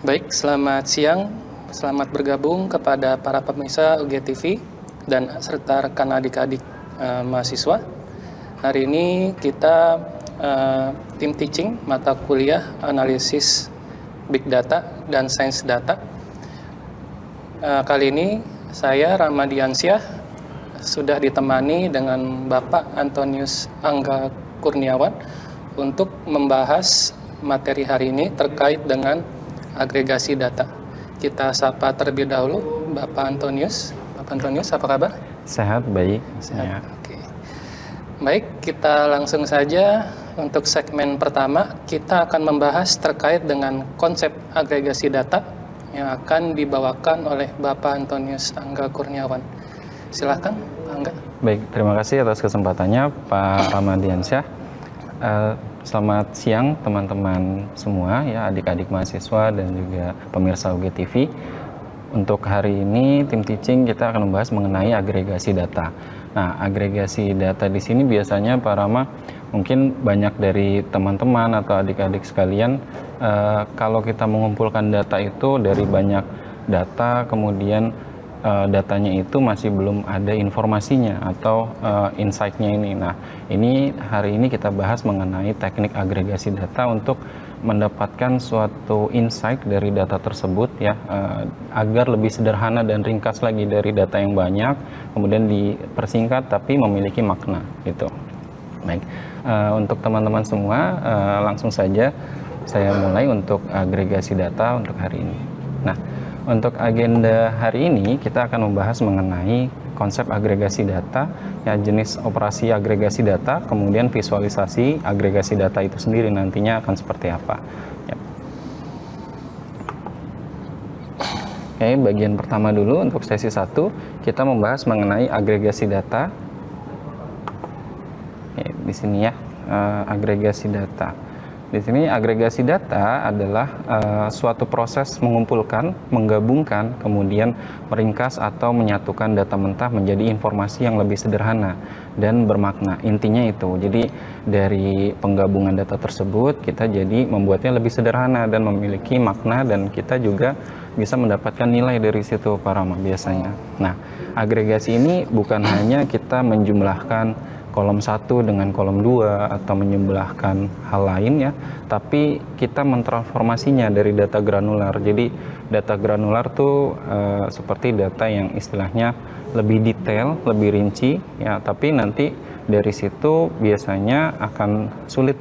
Baik, selamat siang. Selamat bergabung kepada para pemirsa UGTV dan serta rekan adik-adik mahasiswa. Hari ini kita tim teaching mata kuliah analisis Big Data dan Sains Data. Kali ini saya Ramadiansyah sudah ditemani dengan Bapak Antonius Angga Kurniawan untuk membahas materi hari ini terkait dengan agregasi data. Kita sapa terlebih dahulu Bapak Antonius. Bapak Antonius, apa kabar? Sehat, baik. Sehat. Ya. Oke. Baik, kita langsung saja untuk segmen pertama. Kita akan membahas terkait dengan konsep agregasi data yang akan dibawakan oleh Bapak Antonius Angga Kurniawan. Silakan, Pak Angga. Baik, terima kasih atas kesempatannya, Pak Ramadiansyah. Selamat siang teman-teman semua, ya adik-adik mahasiswa dan juga pemirsa UGTV. Untuk hari ini tim teaching kita akan membahas mengenai agregasi data. Nah, agregasi data di sini biasanya Pak Rama, mungkin banyak dari teman-teman atau adik-adik sekalian, kalau kita mengumpulkan data itu dari banyak data, kemudian datanya itu masih belum ada informasinya atau insight-nya ini. Nah, ini hari ini kita bahas mengenai teknik agregasi data untuk mendapatkan suatu insight dari data tersebut, ya, agar lebih sederhana dan ringkas lagi dari data yang banyak, kemudian dipersingkat tapi memiliki makna, gitu. Baik, untuk teman-teman semua, langsung saja saya mulai untuk agregasi data untuk hari ini. Nah, untuk agenda hari ini kita akan membahas mengenai konsep agregasi data, ya, jenis operasi agregasi data, kemudian visualisasi agregasi data itu sendiri nantinya akan seperti apa. Ya. Oke, bagian pertama dulu untuk sesi 1 kita membahas mengenai agregasi data. Oke, di sini ya, agregasi data. Di sini agregasi data adalah suatu proses mengumpulkan, menggabungkan, kemudian meringkas atau menyatukan data mentah menjadi informasi yang lebih sederhana dan bermakna. Intinya itu. Jadi dari penggabungan data tersebut kita jadi membuatnya lebih sederhana dan memiliki makna, dan kita juga bisa mendapatkan nilai dari situ, Pak Rama, biasanya. Nah, agregasi ini bukan hanya kita menjumlahkan kolom 1 dengan kolom 2 atau menyembelahkan hal lain, ya, tapi kita mentransformasinya dari data granular. Jadi data granular tuh seperti data yang istilahnya lebih detail, lebih rinci, ya, tapi nanti dari situ biasanya akan sulit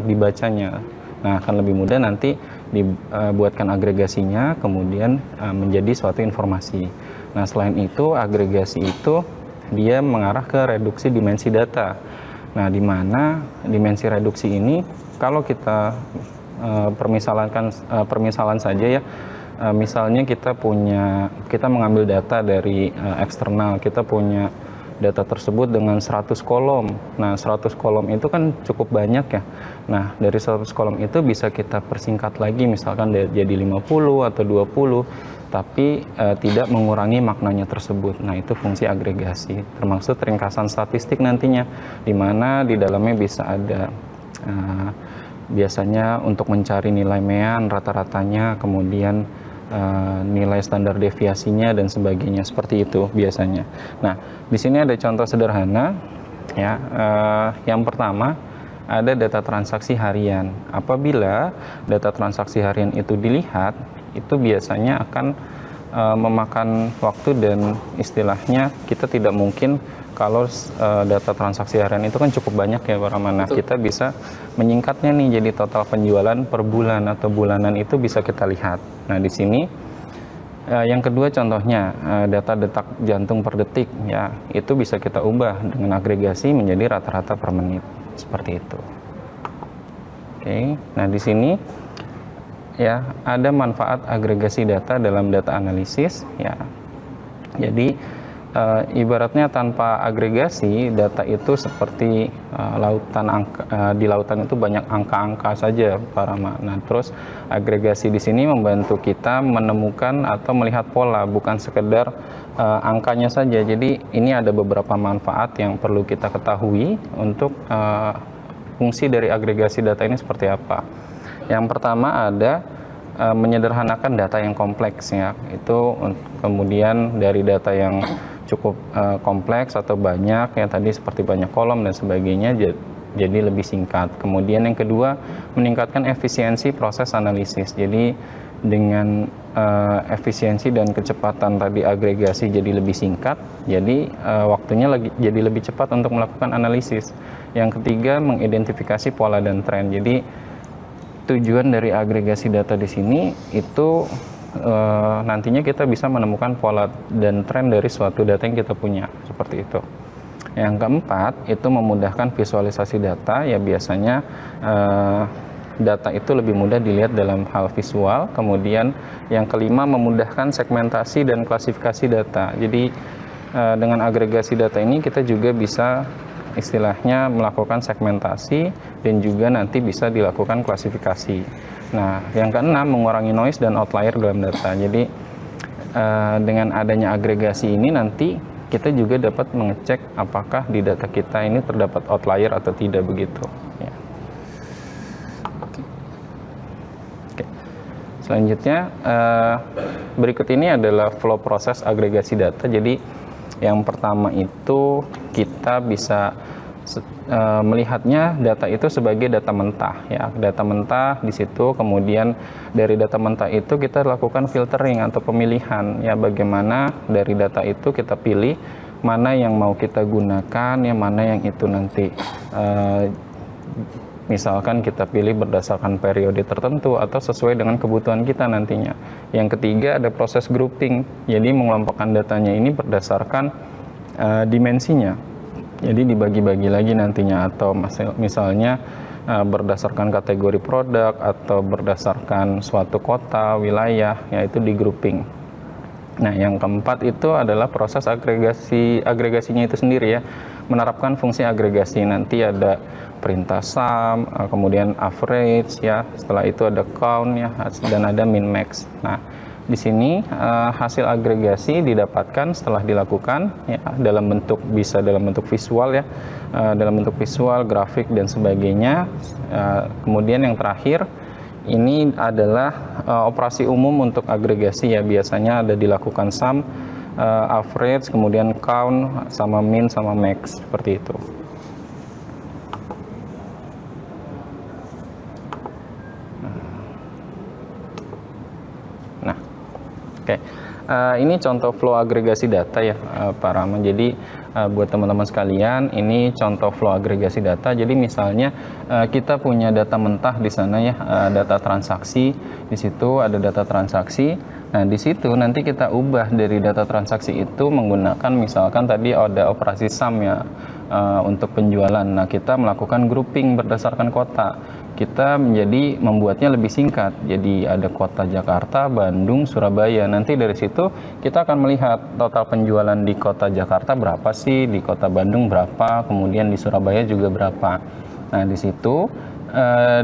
dibacanya. Nah, akan lebih mudah nanti dibuatkan agregasinya, kemudian menjadi suatu informasi. Nah, selain itu agregasi itu dia mengarah ke reduksi dimensi data. Nah, di mana dimensi reduksi ini, kalau kita permisalan saja, ya, misalnya kita mengambil data dari eksternal, kita punya data tersebut dengan 100 kolom. Nah, 100 kolom itu kan cukup banyak, ya. Nah, dari 100 kolom itu bisa kita persingkat lagi, misalkan jadi 50 atau 20, tapi tidak mengurangi maknanya tersebut. Nah, itu fungsi agregasi, termasuk ringkasan statistik nantinya, di mana di dalamnya bisa ada biasanya untuk mencari nilai mean, rata-ratanya, kemudian nilai standar deviasinya dan sebagainya, seperti itu biasanya. Nah, di sini ada contoh sederhana, ya. Yang pertama ada data transaksi harian. Apabila data transaksi harian itu dilihat, itu biasanya akan memakan waktu, dan istilahnya kita tidak mungkin kalau data transaksi harian itu kan cukup banyak, ya, Pak Rahman. Nah, kita bisa menyingkatnya nih jadi total penjualan per bulan atau bulanan, itu bisa kita lihat. Nah, di sini yang kedua contohnya data detak jantung per detik, ya, itu bisa kita ubah dengan agregasi menjadi rata-rata per menit, seperti itu. Oke, nah di sini, ya, ada manfaat agregasi data dalam data analisis, ya. Jadi ibaratnya tanpa agregasi data itu seperti lautan angka, di lautan itu banyak angka-angka saja, Pak Rama. Nah, terus agregasi di sini membantu kita menemukan atau melihat pola, bukan sekedar angkanya saja. Jadi ini ada beberapa manfaat yang perlu kita ketahui untuk fungsi dari agregasi data ini seperti apa. Yang pertama ada menyederhanakan data yang kompleks ya. Itu kemudian dari data yang cukup kompleks atau banyak ya tadi seperti banyak kolom dan sebagainya jadi lebih singkat. Kemudian yang kedua, meningkatkan efisiensi proses analisis. Jadi dengan efisiensi dan kecepatan tadi agregasi jadi lebih singkat, jadi waktunya jadi lebih cepat untuk melakukan analisis. Yang ketiga, mengidentifikasi pola dan tren. Jadi tujuan dari agregasi data di sini itu nantinya kita bisa menemukan pola dan tren dari suatu data yang kita punya, seperti itu. Yang keempat, itu memudahkan visualisasi data, ya biasanya data itu lebih mudah dilihat dalam hal visual. Kemudian yang kelima, memudahkan segmentasi dan klasifikasi data. Jadi dengan agregasi data ini kita juga bisa istilahnya melakukan segmentasi dan juga nanti bisa dilakukan klasifikasi. Nah, yang keenam, mengurangi noise dan outlier dalam data. Jadi dengan adanya agregasi ini nanti kita juga dapat mengecek apakah di data kita ini terdapat outlier atau tidak begitu. Ya. Oke. Selanjutnya berikut ini adalah flow proses agregasi data. Jadi yang pertama itu kita bisa melihatnya data itu sebagai data mentah ya, data mentah di situ. Kemudian dari data mentah itu kita lakukan filtering atau pemilihan ya, bagaimana dari data itu kita pilih mana yang mau kita gunakan ya, mana yang itu nanti misalkan kita pilih berdasarkan periode tertentu atau sesuai dengan kebutuhan kita nantinya. Yang ketiga ada proses grouping, jadi mengelompokkan datanya ini berdasarkan dimensinya. Jadi dibagi-bagi lagi nantinya, atau misalnya berdasarkan kategori produk atau berdasarkan suatu kota, wilayah, yaitu di grouping. Nah, yang keempat itu adalah proses agregasinya itu sendiri ya, menerapkan fungsi agregasi. Nanti ada perintah sum, kemudian average ya, setelah itu ada count ya, dan ada min max. Nah, di sini hasil agregasi didapatkan setelah dilakukan ya, dalam bentuk bisa dalam bentuk visual ya, dalam bentuk visual, grafik dan sebagainya. Kemudian yang terakhir ini adalah operasi umum untuk agregasi ya, biasanya ada dilakukan sum, average, kemudian count sama min sama max, seperti itu. Oke, ini contoh flow agregasi data ya Pak Rahman. Jadi buat teman-teman sekalian, ini contoh flow agregasi data. Jadi misalnya kita punya data mentah di sana ya, data transaksi. Di situ ada data transaksi. Nah, di situ nanti kita ubah dari data transaksi itu menggunakan misalkan tadi ada operasi sum ya untuk penjualan. Nah, kita melakukan grouping berdasarkan kota. Kita menjadi membuatnya lebih singkat. Jadi ada kota Jakarta, Bandung, Surabaya. Nanti dari situ kita akan melihat total penjualan di kota Jakarta berapa sih, di kota Bandung berapa, kemudian di Surabaya juga berapa. Nah, di situ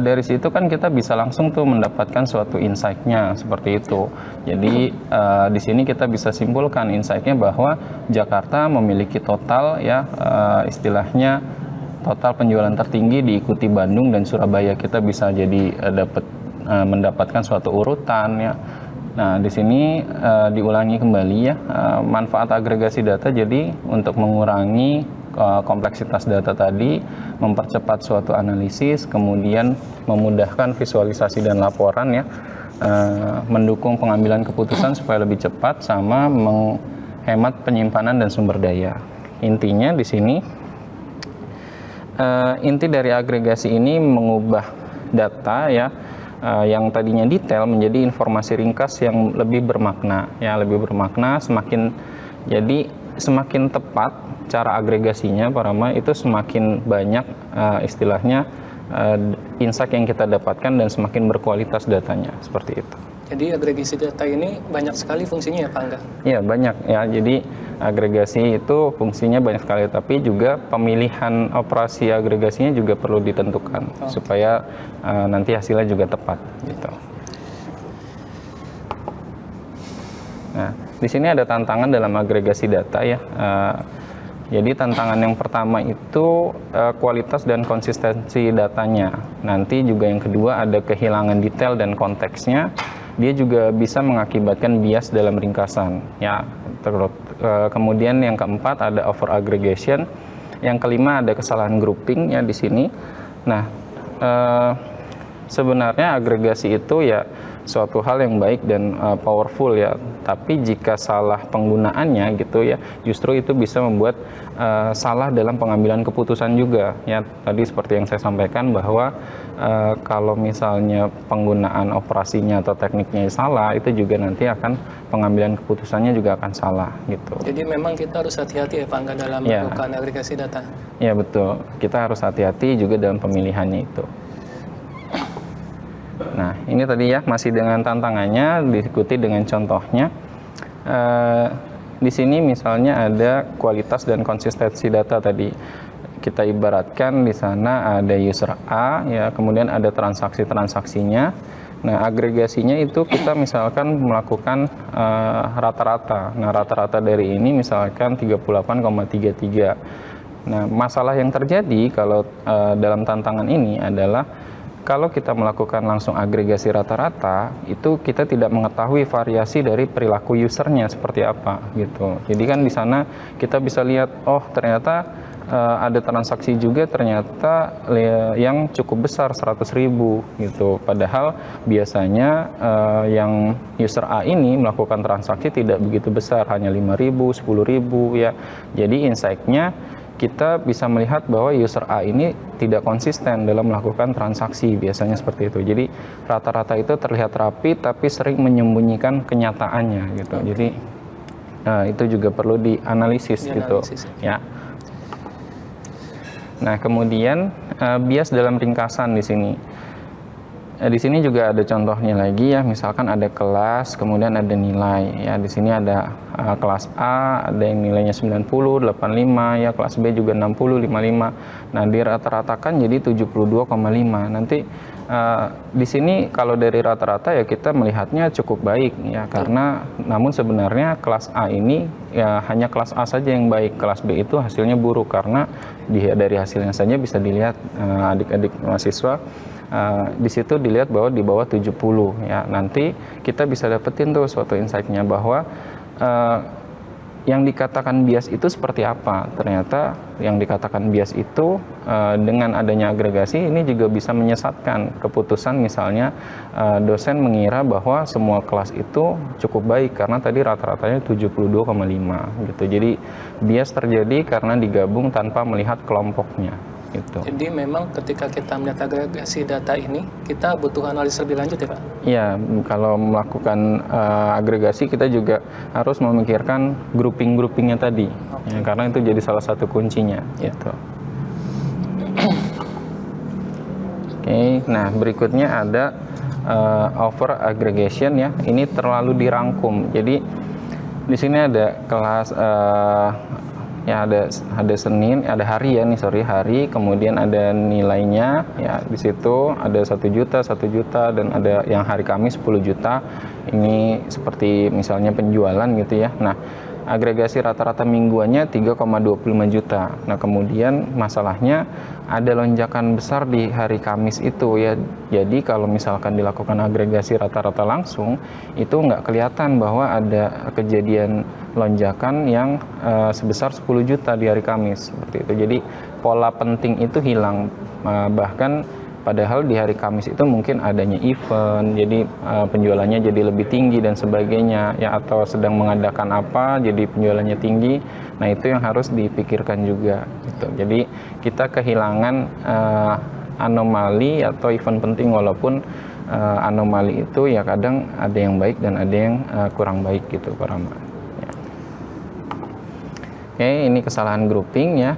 dari situ kan kita bisa langsung tuh mendapatkan suatu insight-nya seperti itu. Jadi di sini kita bisa simpulkan insight-nya bahwa Jakarta memiliki total ya istilahnya total penjualan tertinggi, diikuti Bandung dan Surabaya. Kita bisa jadi mendapatkan suatu urutan ya. Nah, di sini diulangi kembali ya, manfaat agregasi data jadi untuk mengurangi kompleksitas data tadi, mempercepat suatu analisis, kemudian memudahkan visualisasi dan laporan ya, mendukung pengambilan keputusan supaya lebih cepat, sama menghemat penyimpanan dan sumber daya. Intinya di sini inti dari agregasi ini mengubah data ya yang tadinya detail menjadi informasi ringkas yang lebih bermakna ya, lebih bermakna. Semakin tepat cara agregasinya Pak Rama, itu semakin banyak istilahnya insight yang kita dapatkan dan semakin berkualitas datanya, seperti itu. Jadi agregasi data ini banyak sekali fungsinya ya Pak Angga? Iya, banyak ya. Jadi agregasi itu fungsinya banyak sekali, tapi juga pemilihan operasi agregasinya juga perlu ditentukan supaya nanti hasilnya juga tepat gitu. Nah, di sini ada tantangan dalam agregasi data ya. Jadi tantangan yang pertama itu kualitas dan konsistensi datanya. Nanti juga yang kedua ada kehilangan detail dan konteksnya. dia juga bisa mengakibatkan bias dalam ringkasan ya. Kemudian yang keempat ada over aggregation, yang kelima ada kesalahan grouping ya di sini. Nah, sebenarnya agregasi itu ya suatu hal yang baik dan powerful ya, tapi jika salah penggunaannya gitu ya, justru itu bisa membuat salah dalam pengambilan keputusan juga ya. Tadi seperti yang saya sampaikan bahwa kalau misalnya penggunaan operasinya atau tekniknya salah, itu juga nanti akan pengambilan keputusannya juga akan salah gitu. Jadi memang kita harus hati-hati ya Pak Angga dalam melakukan agregasi data. Ya betul, kita harus hati-hati juga dalam pemilihannya itu. Nah, ini tadi ya masih dengan tantangannya, diikuti dengan contohnya. Di sini misalnya ada kualitas dan konsistensi data tadi. Kita ibaratkan di sana ada user A ya, kemudian ada transaksi-transaksinya. Nah, agregasinya itu kita misalkan melakukan rata-rata. Nah, rata-rata dari ini misalkan 38,33. Nah, masalah yang terjadi kalau dalam tantangan ini adalah kalau kita melakukan langsung agregasi rata-rata, itu kita tidak mengetahui variasi dari perilaku usernya seperti apa gitu. Jadi kan di sana kita bisa lihat, oh ternyata ada transaksi juga ternyata yang cukup besar 100.000 gitu. Padahal biasanya yang user A ini melakukan transaksi tidak begitu besar, hanya 5.000, 10.000 ya. Jadi insight-nya kita bisa melihat bahwa user A ini tidak konsisten dalam melakukan transaksi, biasanya seperti itu. Jadi rata-rata itu terlihat rapi tapi sering menyembunyikan kenyataannya gitu. Jadi itu juga perlu dianalisis gitu ya. Nah, kemudian bias dalam ringkasan di sini. Di sini juga ada contohnya lagi ya, misalkan ada kelas, kemudian ada nilai ya. Di sini ada kelas A, ada yang nilainya 90, 85 ya, kelas B juga 60, 55. Nah, dirata-ratakan jadi 72,5. Nanti di sini kalau dari rata-rata ya kita melihatnya cukup baik ya, karena namun sebenarnya kelas A ini ya hanya kelas A saja yang baik, kelas B itu hasilnya buruk karena dari hasilnya saja bisa dilihat adik-adik mahasiswa di situ dilihat bahwa di bawah 70 ya. Nanti kita bisa dapetin tuh suatu insight-nya bahwa yang dikatakan bias itu seperti apa. Ternyata yang dikatakan bias itu dengan adanya agregasi ini juga bisa menyesatkan keputusan. Misalnya dosen mengira bahwa semua kelas itu cukup baik karena tadi rata-ratanya 72,5 gitu. Jadi bias terjadi karena digabung tanpa melihat kelompoknya gitu. Jadi memang ketika kita melihat agregasi data ini, kita butuh analisis lebih lanjut ya Pak? Iya, kalau melakukan agregasi kita juga harus memikirkan grouping-groupingnya tadi, ya, karena itu jadi salah satu kuncinya. Ya. Gitu. Oke, nah berikutnya ada over aggregation ya. Ini terlalu dirangkum. Jadi di sini ada kelas ya ada Senin, ada hari ya nih, hari, kemudian ada nilainya ya, di situ ada 1 juta, 1 juta, dan ada yang hari Kamis 10 juta. Ini seperti misalnya penjualan gitu ya. Nah, agregasi rata-rata mingguannya 3,25 juta. Nah, kemudian masalahnya ada lonjakan besar di hari Kamis itu ya. Jadi kalau misalkan dilakukan agregasi rata-rata langsung, itu nggak kelihatan bahwa ada kejadian lonjakan yang sebesar 10 juta di hari Kamis seperti itu. Jadi pola penting itu hilang, bahkan padahal di hari Kamis itu mungkin adanya event, jadi penjualannya jadi lebih tinggi dan sebagainya ya, atau sedang mengadakan apa jadi penjualannya tinggi. Nah, itu yang harus dipikirkan juga gitu. Jadi kita kehilangan anomali atau event penting, walaupun anomali itu ya kadang ada yang baik dan ada yang kurang baik gitu Pak Rama. Oke, ini kesalahan grouping ya.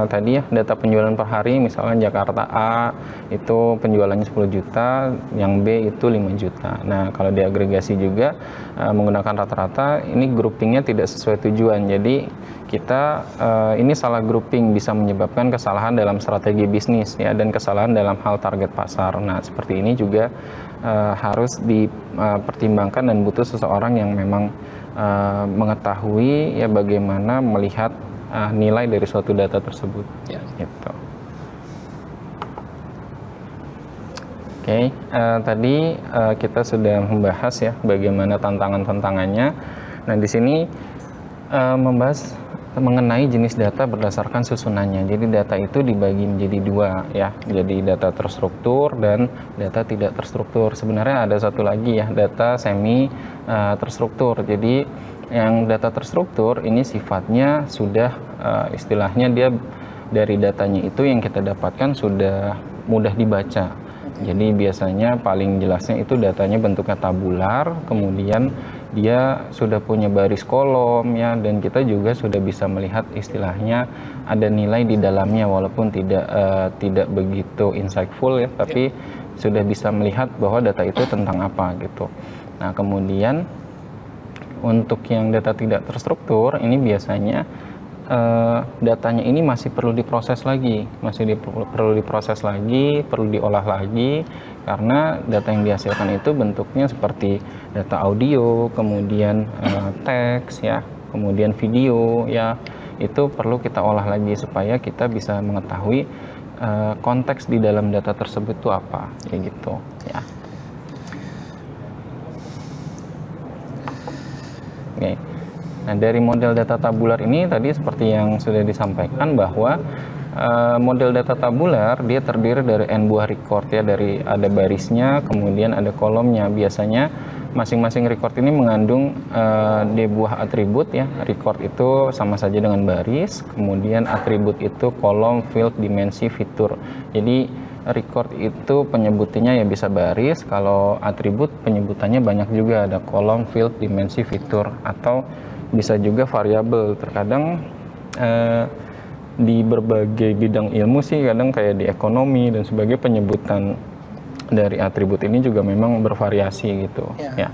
Tadi ya data penjualan per hari, misalnya Jakarta A itu penjualannya 10 juta, yang B itu 5 juta. Nah, kalau diagregasi juga menggunakan rata-rata, ini groupingnya tidak sesuai tujuan. Jadi kita ini salah grouping bisa menyebabkan kesalahan dalam strategi bisnis ya, dan kesalahan dalam hal target pasar. Nah, seperti ini juga harus dipertimbangkan dan butuh seseorang yang memang mengetahui ya bagaimana melihat nilai dari suatu data tersebut. Ya. Gitu. Oke, Oke, tadi kita sudah membahas ya bagaimana tantangan-tantangannya. Nah, di sini membahas mengenai jenis data berdasarkan susunannya. Jadi data itu dibagi menjadi dua ya. Jadi data terstruktur dan data tidak terstruktur. Sebenarnya ada satu lagi ya, data semi terstruktur. Jadi yang data terstruktur ini sifatnya sudah istilahnya dia dari datanya itu yang kita dapatkan sudah mudah dibaca. Jadi biasanya paling jelasnya itu datanya bentuknya tabular, kemudian dia sudah punya baris kolom ya, dan kita juga sudah bisa melihat istilahnya ada nilai di dalamnya walaupun tidak begitu insightful ya, tapi sudah bisa melihat bahwa data itu tentang apa gitu. Nah, kemudian untuk yang data tidak terstruktur ini biasanya datanya ini masih perlu diproses lagi, perlu diproses lagi, perlu diolah lagi, karena data yang dihasilkan itu bentuknya seperti data audio, kemudian teks ya, kemudian video ya, itu perlu kita olah lagi supaya kita bisa mengetahui konteks di dalam data tersebut itu apa, kayak gitu ya. Oke. Nah, dari model data tabular ini tadi seperti yang sudah disampaikan bahwa model data tabular dia terdiri dari n buah record ya, dari ada barisnya, kemudian ada kolomnya. Biasanya masing-masing record ini mengandung d buah atribut ya. Record itu sama saja dengan baris, kemudian atribut itu kolom, field, dimensi, fitur. Jadi record itu penyebutannya ya bisa baris, kalau atribut penyebutannya banyak juga, ada kolom, field, dimensi, fitur, atau bisa juga variabel. Terkadang di berbagai bidang ilmu sih, kadang kayak di ekonomi dan sebagai penyebutan dari atribut ini juga memang bervariasi gitu ya.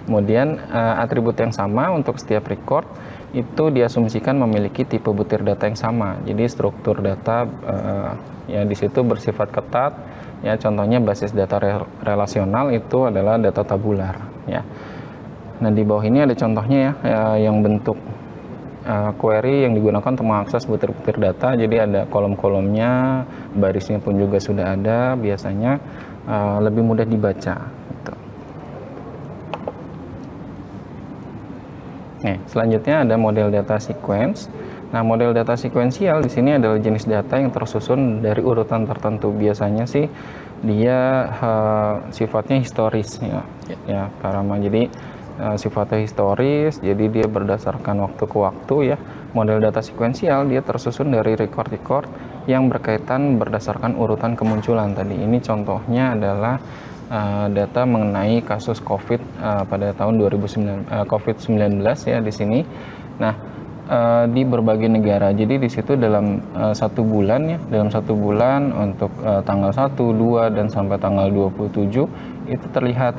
Kemudian atribut yang sama untuk setiap record itu diasumsikan memiliki tipe butir data yang sama. Jadi struktur data ya di situ bersifat ketat ya. Contohnya basis data relasional itu adalah data tabular ya. Nah, di bawah ini ada contohnya ya, yang bentuk query yang digunakan untuk mengakses butir-butir data. Jadi ada kolom-kolomnya, barisnya pun juga sudah ada, biasanya lebih mudah dibaca. Gitu. Selanjutnya ada model data sequence. Nah, model data sekuensial di sini adalah jenis data yang tersusun dari urutan tertentu. Biasanya sih dia sifatnya historis ya Pak Rama. Jadi sifatnya historis, jadi dia berdasarkan waktu ke waktu ya. Model data sekuensial dia tersusun dari record-record yang berkaitan berdasarkan urutan kemunculan tadi. Ini contohnya adalah data mengenai kasus COVID pada tahun 2019, COVID-19 ya di sini. Nah, di berbagai negara. Jadi di situ dalam satu bulan ya, dalam satu bulan untuk tanggal 1, 2 dan sampai tanggal 27 itu terlihat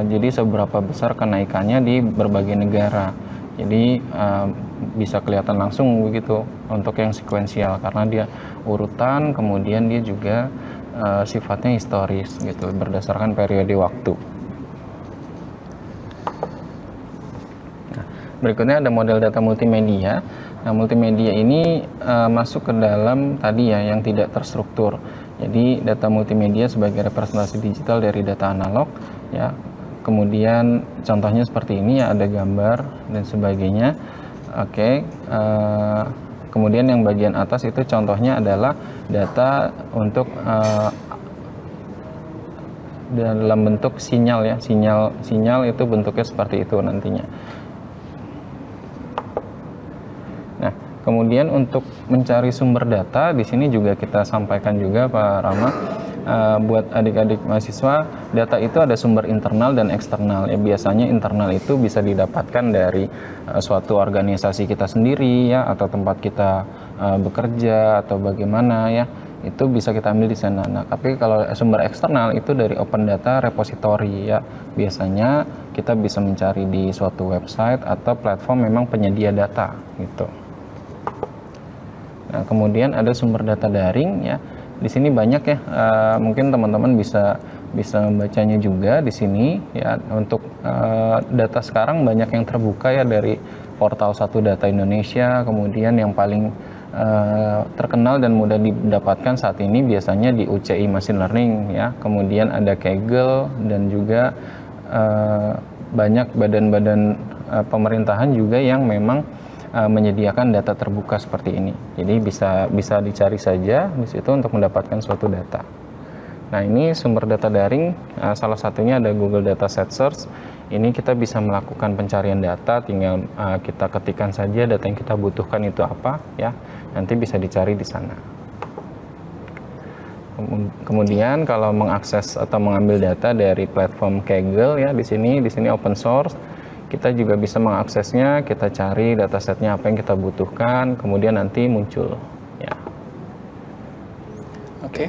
jadi seberapa besar kenaikannya di berbagai negara. Jadi bisa kelihatan langsung begitu untuk yang sekuensial karena dia urutan, kemudian dia juga sifatnya historis gitu berdasarkan periode waktu. Nah, berikutnya ada model data multimedia. Nah, multimedia ini masuk ke dalam tadi ya yang tidak terstruktur. Jadi data multimedia sebagai representasi digital dari data analog ya. Kemudian contohnya seperti ini ya, ada gambar dan sebagainya. Oke. Kemudian yang bagian atas itu contohnya adalah data untuk dalam bentuk sinyal ya. Sinyal itu bentuknya seperti itu nantinya. Kemudian untuk mencari sumber data di sini juga kita sampaikan juga Pak Rama, buat adik-adik mahasiswa, data itu ada sumber internal dan eksternal. Ya, biasanya internal itu bisa didapatkan dari suatu organisasi kita sendiri ya, atau tempat kita bekerja atau bagaimana ya, itu bisa kita ambil di sana. Nah, tapi kalau sumber eksternal itu dari open data repository ya, biasanya kita bisa mencari di suatu website atau platform memang penyedia data gitu. Nah, kemudian ada sumber data daring ya. Di sini banyak ya, mungkin teman-teman bisa membacanya juga di sini ya. Untuk data sekarang banyak yang terbuka ya dari portal Satu Data Indonesia. Kemudian yang paling terkenal dan mudah didapatkan saat ini biasanya di UCI Machine Learning ya, kemudian ada Kaggle dan juga banyak badan-badan pemerintahan juga yang memang menyediakan data terbuka seperti ini. Jadi bisa dicari saja di situ untuk mendapatkan suatu data. Nah, ini sumber data daring, salah satunya ada Google Dataset Search. Ini kita bisa melakukan pencarian data, tinggal kita ketikkan saja data yang kita butuhkan itu apa ya. Nanti bisa dicari di sana. Kemudian kalau mengakses atau mengambil data dari platform Kaggle ya, di sini open source, kita juga bisa mengaksesnya, kita cari datasetnya apa yang kita butuhkan, kemudian nanti muncul ya. Oke,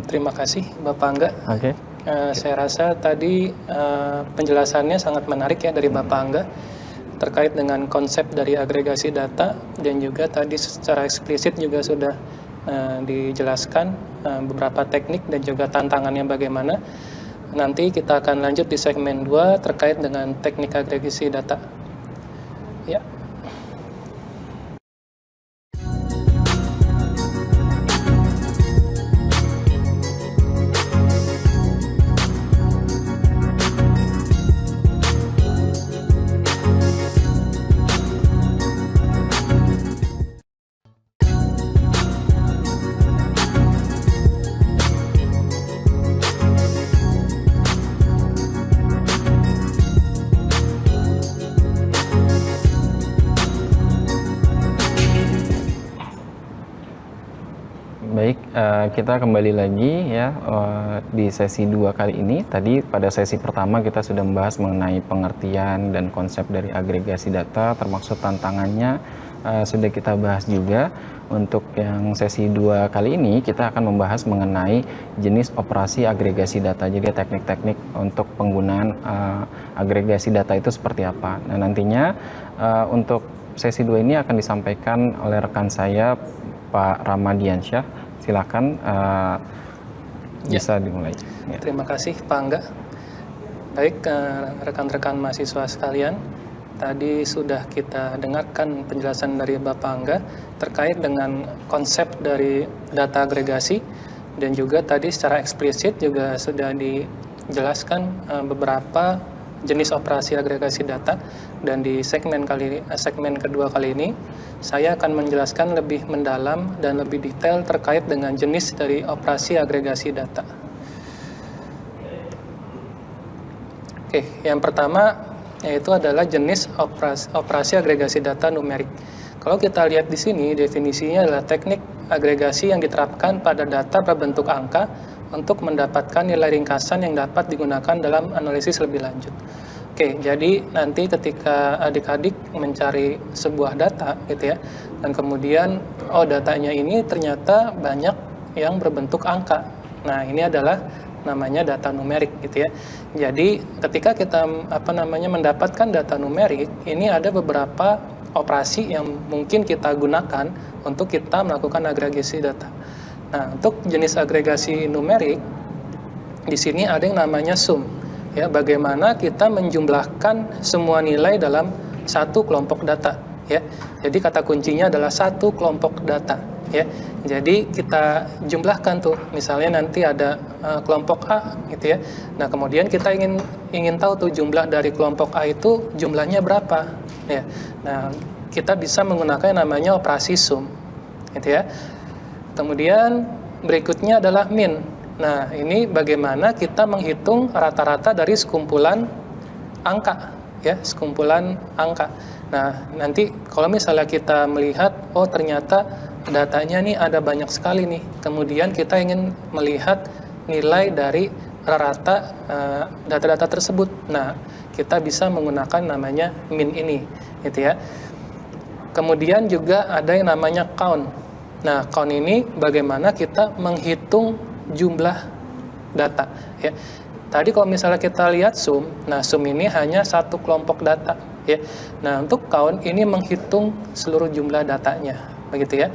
terima kasih Bapak Angga. Oke. Saya rasa tadi penjelasannya sangat menarik ya dari Bapak Angga terkait dengan konsep dari agregasi data, dan juga tadi secara eksplisit juga sudah dijelaskan beberapa teknik dan juga tantangannya bagaimana. Nanti kita akan lanjut di segmen 2 terkait dengan teknik agregasi data. Ya. Baik, kita kembali lagi ya di sesi 2 kali ini. Tadi pada sesi pertama kita sudah membahas mengenai pengertian dan konsep dari agregasi data, termasuk tantangannya sudah kita bahas juga. Untuk yang sesi 2 kali ini kita akan membahas mengenai jenis operasi agregasi data. Jadi teknik-teknik untuk penggunaan agregasi data itu seperti apa. Nah, nantinya untuk sesi 2 ini akan disampaikan oleh rekan saya Pak Ramadiansyah. Silakan bisa dimulai. Ya. Terima kasih Pak Angga. Baik, rekan-rekan mahasiswa sekalian, tadi sudah kita dengarkan penjelasan dari Bapak Angga terkait dengan konsep dari data agregasi, dan juga tadi secara eksplisit juga sudah dijelaskan beberapa jenis operasi agregasi data. Dan di segmen kedua kali ini saya akan menjelaskan lebih mendalam dan lebih detail terkait dengan jenis dari operasi agregasi data. Oke, yang pertama yaitu adalah jenis operasi agregasi data numerik. Kalau kita lihat di sini, definisinya adalah teknik agregasi yang diterapkan pada data berbentuk angka untuk mendapatkan nilai ringkasan yang dapat digunakan dalam analisis lebih lanjut. Oke, jadi nanti ketika adik-adik mencari sebuah data gitu ya, dan kemudian datanya ini ternyata banyak yang berbentuk angka. Nah, ini adalah namanya data numerik gitu ya. Jadi ketika kita mendapatkan data numerik, ini ada beberapa operasi yang mungkin kita gunakan untuk kita melakukan agregasi data. Nah, untuk jenis agregasi numerik di sini ada yang namanya sum. Ya, bagaimana kita menjumlahkan semua nilai dalam satu kelompok data. Ya, jadi kata kuncinya adalah satu kelompok data. Ya, jadi kita jumlahkan tuh, misalnya nanti ada kelompok A, gitu ya. Nah, kemudian kita ingin tahu tuh jumlah dari kelompok A itu jumlahnya berapa. Ya, nah kita bisa menggunakan yang namanya operasi sum, gitu ya. Kemudian berikutnya adalah min. Nah, ini bagaimana kita menghitung rata-rata dari sekumpulan angka, ya, sekumpulan angka. Nah, nanti kalau misalnya kita melihat, ternyata datanya nih ada banyak sekali nih. Kemudian kita ingin melihat nilai dari rata data-data tersebut. Nah, kita bisa menggunakan namanya min ini, gitu ya. Kemudian juga ada yang namanya count. Nah, count ini bagaimana kita menghitung jumlah data, ya. Tadi kalau misalnya kita lihat sum, nah sum ini hanya satu kelompok data, ya. Nah, untuk count ini menghitung seluruh jumlah datanya, begitu ya.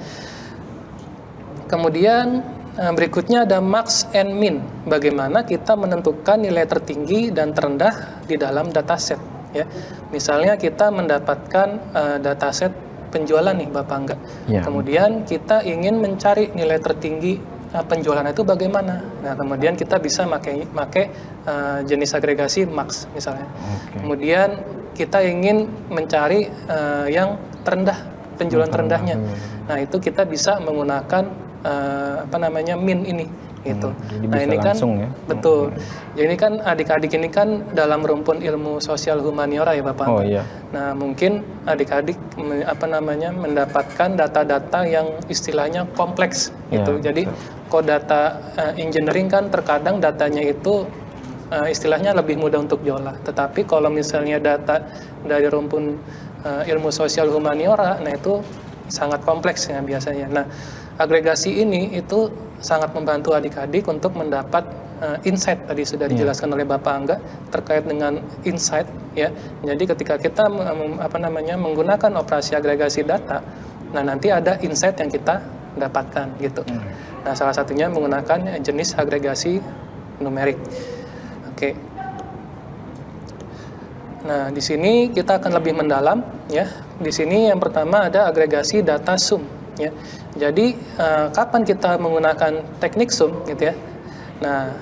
Kemudian berikutnya ada max and min, bagaimana kita menentukan nilai tertinggi dan terendah di dalam dataset, ya. Misalnya kita mendapatkan dataset penjualan nih Bapak Angga. Ya. Kemudian kita ingin mencari nilai tertinggi penjualan itu bagaimana. Nah, kemudian kita bisa pakai jenis agregasi max misalnya. Kemudian kita ingin mencari yang terendah, penjualan terendahnya. Nah, itu kita bisa menggunakan min ini gitu. Nah, ini kan betul. Jadi kan adik-adik ini kan dalam rumpun ilmu sosial humaniora ya Bapak. Nah, mungkin adik-adik mendapatkan data-data yang istilahnya kompleks gitu. Jadi kalau data engineering kan terkadang datanya itu istilahnya lebih mudah untuk diolah. Tetapi kalau misalnya data dari rumpun ilmu sosial humaniora, nah itu sangat kompleks ya biasanya. Nah, agregasi ini itu sangat membantu adik-adik untuk mendapat insight, tadi sudah dijelaskan oleh Bapak Angga terkait dengan insight ya. Jadi ketika kita menggunakan operasi agregasi data, nah nanti ada insight yang kita dapatkan gitu. Nah, salah satunya menggunakan jenis agregasi numerik. Oke. Nah, di sini kita akan lebih mendalam ya. Di sini yang pertama ada agregasi data sum ya. Jadi kapan kita menggunakan teknik sum gitu ya. Nah,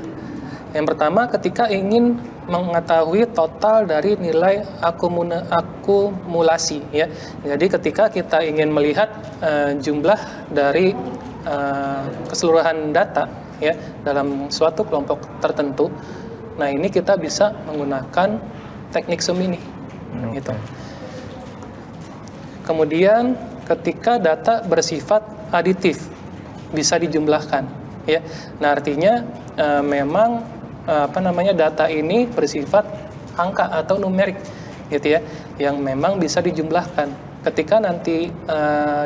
yang pertama ketika ingin mengetahui total dari nilai akumulasi ya. Jadi ketika kita ingin melihat jumlah dari keseluruhan data ya dalam suatu kelompok tertentu. Nah, ini kita bisa menggunakan teknik sum ini gitu. Kemudian ketika data bersifat aditif bisa dijumlahkan ya. Nah, artinya memang data ini bersifat angka atau numerik gitu ya, yang memang bisa dijumlahkan. Ketika nanti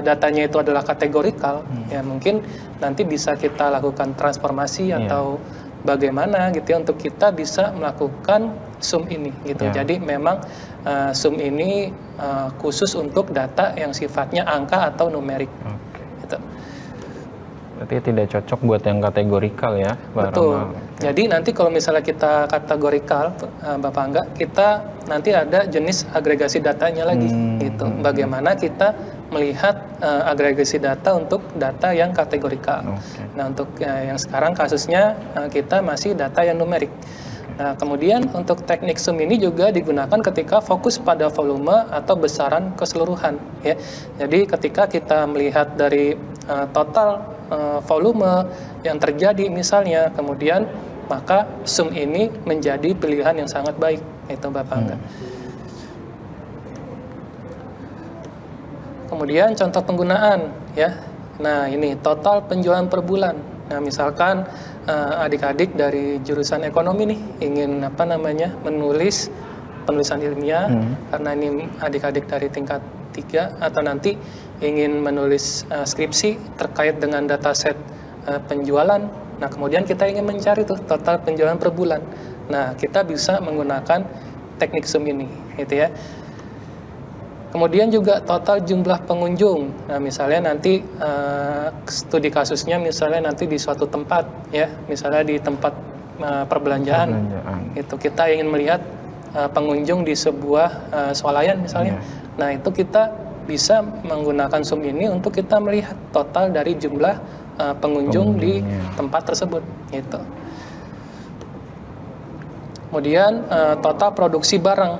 datanya itu adalah kategorikal ya, mungkin nanti bisa kita lakukan transformasi atau bagaimana gitu ya untuk kita bisa melakukan sum ini gitu. Jadi memang sum ini khusus untuk data yang sifatnya angka atau numerik. Gitu. Berarti tidak cocok buat yang kategorikal ya, Betul. Jadi nanti kalau misalnya kita kategorikal, Bapak Angga, kita nanti ada jenis agregasi datanya lagi gitu. Bagaimana kita melihat agregasi data untuk data yang kategorikal. Nah, untuk yang sekarang kasusnya kita masih data yang numerik. Nah, kemudian untuk teknik sum ini juga digunakan ketika fokus pada volume atau besaran keseluruhan ya. Jadi ketika kita melihat dari total volume yang terjadi misalnya, kemudian maka sum ini menjadi pilihan yang sangat baik itu Bapak Angga. Kemudian contoh penggunaan ya. Nah, ini total penjualan per bulan. Nah, misalkan adik-adik dari jurusan ekonomi nih ingin menulis penulisan ilmiah karena ini adik-adik dari tingkat 3 atau nanti ingin menulis skripsi terkait dengan dataset penjualan. Nah, kemudian kita ingin mencari tuh total penjualan per bulan. Nah, kita bisa menggunakan teknik sum ini gitu ya. Kemudian juga total jumlah pengunjung. Nah, misalnya nanti studi kasusnya misalnya nanti di suatu tempat ya, misalnya di tempat perbelanjaan. Itu kita ingin melihat pengunjung di sebuah swalayan misalnya. Nah, itu kita bisa menggunakan sum ini untuk kita melihat total dari jumlah pengunjung di tempat tersebut gitu. Kemudian total produksi barang.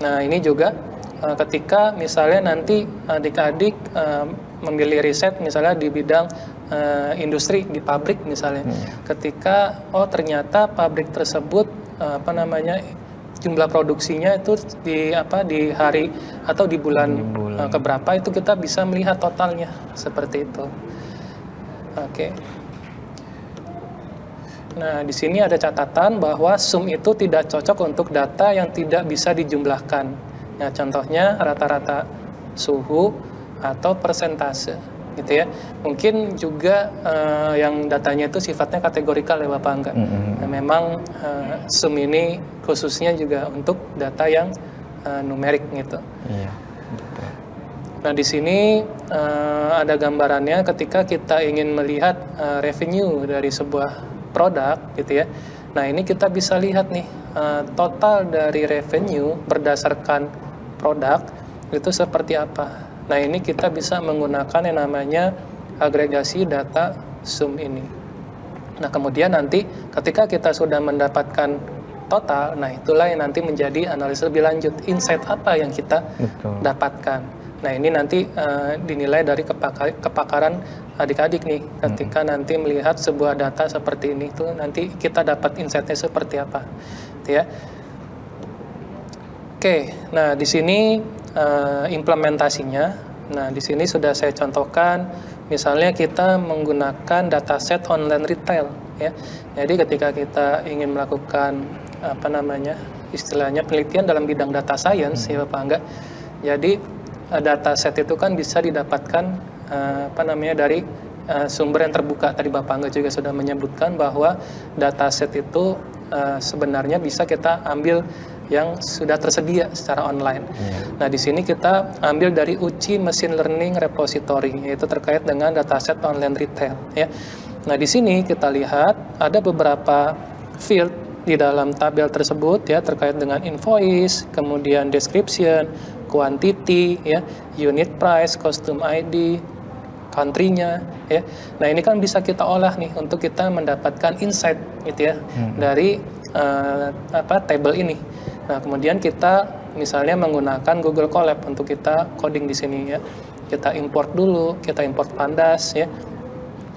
Nah, ini juga ketika misalnya nanti adik-adik memilih riset misalnya di bidang industri di pabrik misalnya, ketika ternyata pabrik tersebut jumlah produksinya itu di hari atau di bulan keberapa itu kita bisa melihat totalnya seperti itu. Oke. Nah, di sini ada catatan bahwa sum itu tidak cocok untuk data yang tidak bisa dijumlahkan. Nah, contohnya rata-rata suhu atau persentase gitu ya. Mungkin juga yang datanya itu sifatnya kategorikal ya Bapak Angga. Nah, memang sum ini khususnya juga untuk data yang numerik gitu. Iya, betul. Nah, di sini ada gambarannya ketika kita ingin melihat revenue dari sebuah produk gitu ya. Nah, ini kita bisa lihat nih total dari revenue berdasarkan produk itu seperti apa. Nah, ini kita bisa menggunakan yang namanya agregasi data sum ini. Nah, kemudian nanti ketika kita sudah mendapatkan total, nah itulah yang nanti menjadi analisis lebih lanjut, insight apa yang kita dapatkan. Nah, ini nanti dinilai dari kepakaran adik-adik nih, ketika nanti melihat sebuah data seperti ini, itu nanti kita dapat insight-nya seperti apa, gitu ya. Oke, nah di sini implementasinya. Nah, di sini sudah saya contohkan, misalnya kita menggunakan dataset online retail, ya. Jadi ketika kita ingin melakukan istilahnya penelitian dalam bidang data science, ya Bapak Angga. Jadi dataset itu kan bisa didapatkan dari sumber yang terbuka. Tadi Bapak Angga juga sudah menyebutkan bahwa dataset itu sebenarnya bisa kita ambil yang sudah tersedia secara online. Nah, di sini kita ambil dari UCI Machine Learning Repository, yaitu terkait dengan dataset online retail, ya. Nah, di sini kita lihat ada beberapa field di dalam tabel tersebut, ya, terkait dengan invoice, kemudian description, quantity, ya, unit price, custom ID, country-nya, ya. Nah, ini kan bisa kita olah nih untuk kita mendapatkan insight, gitu ya, dari table ini. Nah, kemudian kita misalnya menggunakan Google Colab untuk kita coding di sini, ya. Kita import dulu, kita import pandas, ya.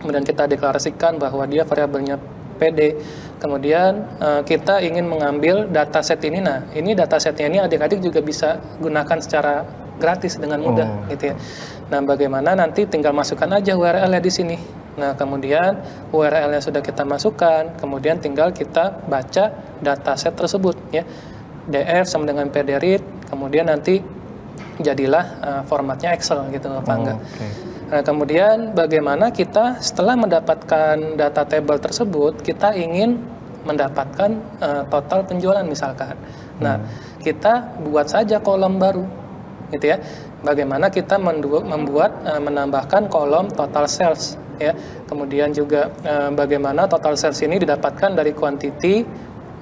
Kemudian kita deklarasikan bahwa dia variabelnya PD. Kemudian kita ingin mengambil dataset ini. Nah, ini datasetnya ini adik-adik juga bisa gunakan secara gratis dengan mudah, gitu ya. Nah, bagaimana nanti tinggal masukkan aja URL-nya di sini. Nah, kemudian URL-nya sudah kita masukkan, kemudian tinggal kita baca dataset tersebut, ya. DF sama dengan PDRead, kemudian nanti jadilah formatnya Excel, gitu Bapak Angga. Nah, kemudian bagaimana kita setelah mendapatkan data table tersebut, kita ingin mendapatkan total penjualan misalkan. Nah, kita buat saja kolom baru, gitu ya. Bagaimana kita menambahkan kolom total sales, ya. Kemudian juga bagaimana total sales ini didapatkan dari quantity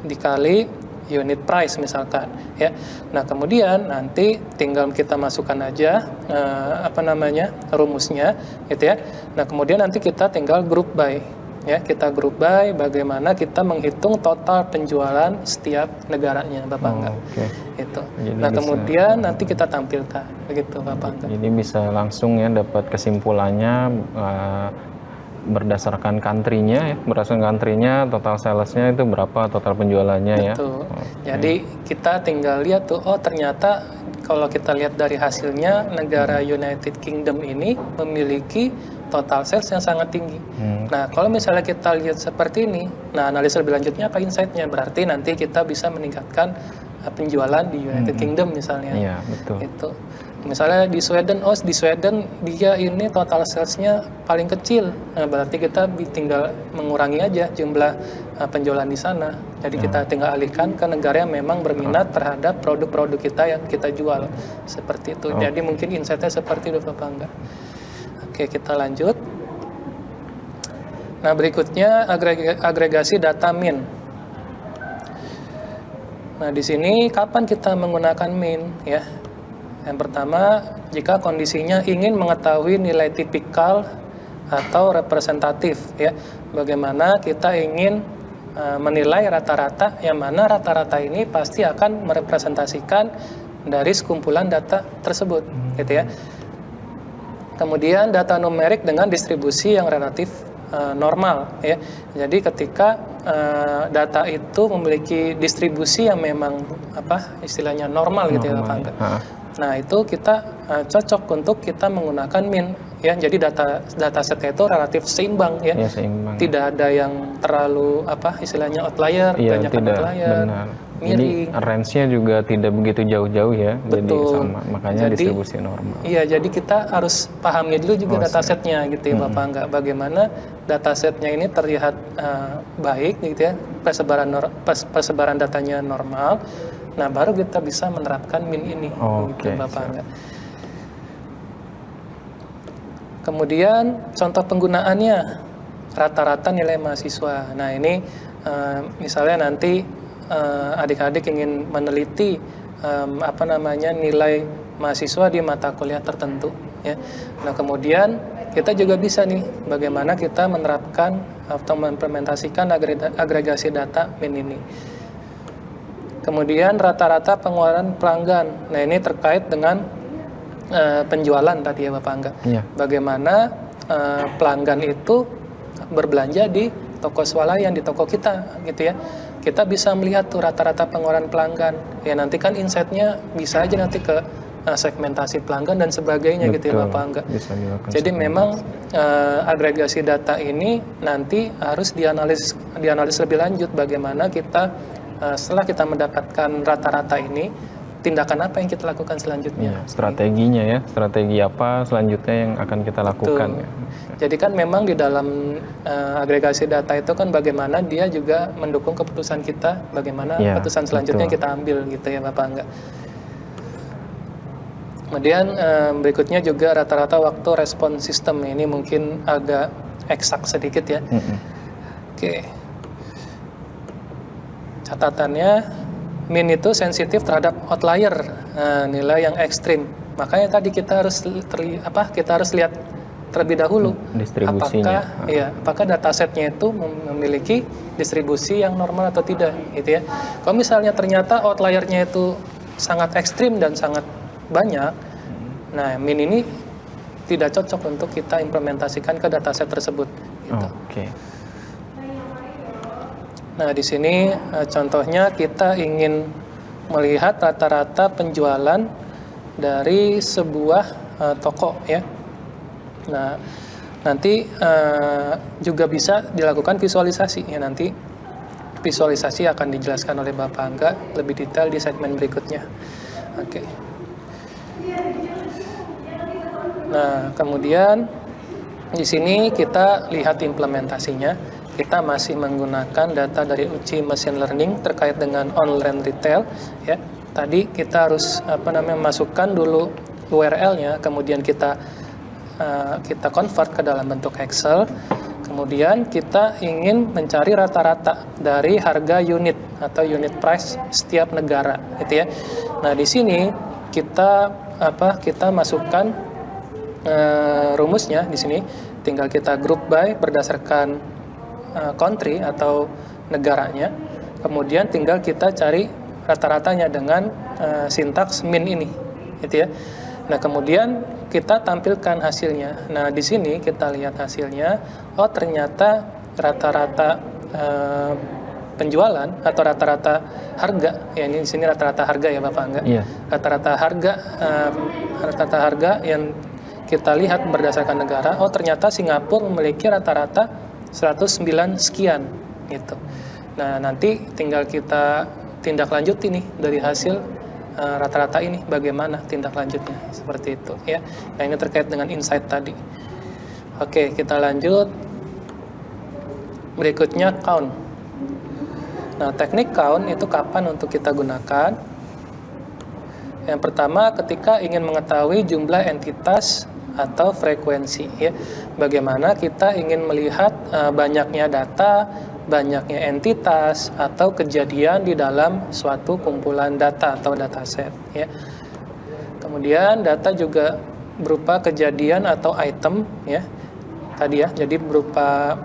dikali unit price misalkan, ya. Nah, kemudian nanti tinggal kita masukkan aja rumusnya, gitu ya. Nah, kemudian nanti kita tinggal group by, ya. Kita group by bagaimana kita menghitung total penjualan setiap negaranya, Bapak Angga. Itu. Nah, kemudian nanti kita tampilkan, begitu Bapak Angga. Jadi bisa langsung ya dapat kesimpulannya berdasarkan country-nya, ya, berdasarkan country-nya, total sales-nya itu berapa, total penjualannya. Betul. Ya. Jadi kita tinggal lihat tuh, oh ternyata kalau kita lihat dari hasilnya, negara United Kingdom ini memiliki total sales yang sangat tinggi. Nah, kalau misalnya kita lihat seperti ini, nah analisa lebih lanjutnya apa insight-nya? Berarti nanti kita bisa meningkatkan penjualan di United Kingdom misalnya. Iya, betul. Itu. Misalnya di Sweden, di Sweden dia ini total sales-nya paling kecil. Nah, berarti kita tinggal mengurangi aja jumlah penjualan di sana. Jadi kita tinggal alihkan ke negara yang memang berminat terhadap produk-produk kita yang kita jual. Seperti itu. Jadi mungkin insight-nya seperti itu, Bapak Angga. Oke, kita lanjut. Nah, berikutnya agregasi data min. Nah, di sini kapan kita menggunakan min, ya? Yang pertama, jika kondisinya ingin mengetahui nilai tipikal atau representatif, ya. Bagaimana kita ingin menilai rata-rata, yang mana rata-rata ini pasti akan merepresentasikan dari sekumpulan data tersebut, gitu ya. Kemudian data numerik dengan distribusi yang relatif normal, ya. Jadi ketika data itu memiliki distribusi yang memang istilahnya normal, gitu ya Pak Angga. Nah, itu kita cocok untuk kita menggunakan min, ya. Jadi datasetnya itu relatif seimbang, ya. Seimbang. Tidak ada yang terlalu istilahnya outlier, banyak outlier. Benar. Jadi range-nya juga tidak begitu jauh-jauh, ya. Betul. Jadi sama, makanya distribusi normal. Iya, jadi kita harus pahami dulu juga datasetnya, gitu ya Bapak Angga. Bagaimana datasetnya ini terlihat baik, gitu ya. Persebaran datanya normal. Nah, baru kita bisa menerapkan min ini, gitu Bapak Angga. Kemudian contoh penggunaannya, rata-rata nilai mahasiswa. Nah, ini misalnya nanti adik-adik ingin meneliti nilai mahasiswa di mata kuliah tertentu ya. Nah, kemudian kita juga bisa nih bagaimana kita menerapkan atau mengimplementasikan agregasi data MIN ini. Kemudian rata-rata pengeluaran pelanggan. Nah, ini terkait dengan penjualan tadi ya Bapak Angga. Iya. Bagaimana pelanggan itu berbelanja di toko swalayan, di toko kita gitu ya. Kita bisa melihat tuh rata-rata pengeluaran pelanggan. Ya nanti kan insight-nya bisa aja nanti ke segmentasi pelanggan dan sebagainya. Betul, gitu ya Bapak Angga. Jadi memang agregasi data ini nanti harus dianalisis lebih lanjut bagaimana kita setelah kita mendapatkan rata-rata ini, tindakan apa yang kita lakukan selanjutnya. Strateginya ya, strategi apa selanjutnya yang akan kita lakukan. Ya. Jadi kan memang di dalam agregasi data itu kan bagaimana dia juga mendukung keputusan kita, bagaimana keputusan selanjutnya kita ambil gitu ya Bapak Angga. Kemudian berikutnya juga rata-rata waktu respon sistem, ini mungkin agak eksak sedikit ya. Oke. Catatannya, MIN itu sensitif terhadap outlier, nilai yang ekstrim. Makanya tadi kita harus lihat terlebih dahulu distribusinya. Apakah datasetnya itu memiliki distribusi yang normal atau tidak, gitu ya. Kalau misalnya ternyata outliernya itu sangat ekstrim dan sangat banyak, nah MIN ini tidak cocok untuk kita implementasikan ke dataset tersebut. Gitu. Nah, di sini contohnya kita ingin melihat rata-rata penjualan dari sebuah toko ya. Nah, nanti juga bisa dilakukan visualisasi ya, nanti visualisasi akan dijelaskan oleh Bapak Angga lebih detail di segmen berikutnya. Oke. Nah, kemudian di sini kita lihat implementasinya. Kita masih menggunakan data dari uji machine learning terkait dengan online retail ya. Tadi kita harus masukkan dulu URL-nya, kemudian kita convert ke dalam bentuk Excel. Kemudian kita ingin mencari rata-rata dari harga unit atau unit price setiap negara, gitu ya. Nah, di sini kita masukkan rumusnya di sini. Tinggal kita group by berdasarkan country atau negaranya. Kemudian tinggal kita cari rata-ratanya dengan sintaks MIN ini, gitu ya. Nah, kemudian kita tampilkan hasilnya. Nah, di sini kita lihat hasilnya. Oh, ternyata rata-rata penjualan atau rata-rata harga. Ya, ini di sini rata-rata harga ya, Bapak Angga. Iya. Rata-rata harga yang kita lihat berdasarkan negara. Oh, ternyata Singapura memiliki rata-rata 109 sekian gitu. Nah, nanti tinggal kita tindak lanjuti nih dari hasil rata-rata ini, bagaimana tindak lanjutnya, seperti itu ya. Nah, ini terkait dengan insight tadi. Oke, kita lanjut. Berikutnya count. Nah, teknik count itu kapan untuk kita gunakan? Yang pertama, ketika ingin mengetahui jumlah entitas atau frekuensi ya. Bagaimana kita ingin melihat banyaknya data, banyaknya entitas atau kejadian di dalam suatu kumpulan data atau dataset ya. Kemudian data juga berupa kejadian atau item ya. Tadi ya, jadi berupa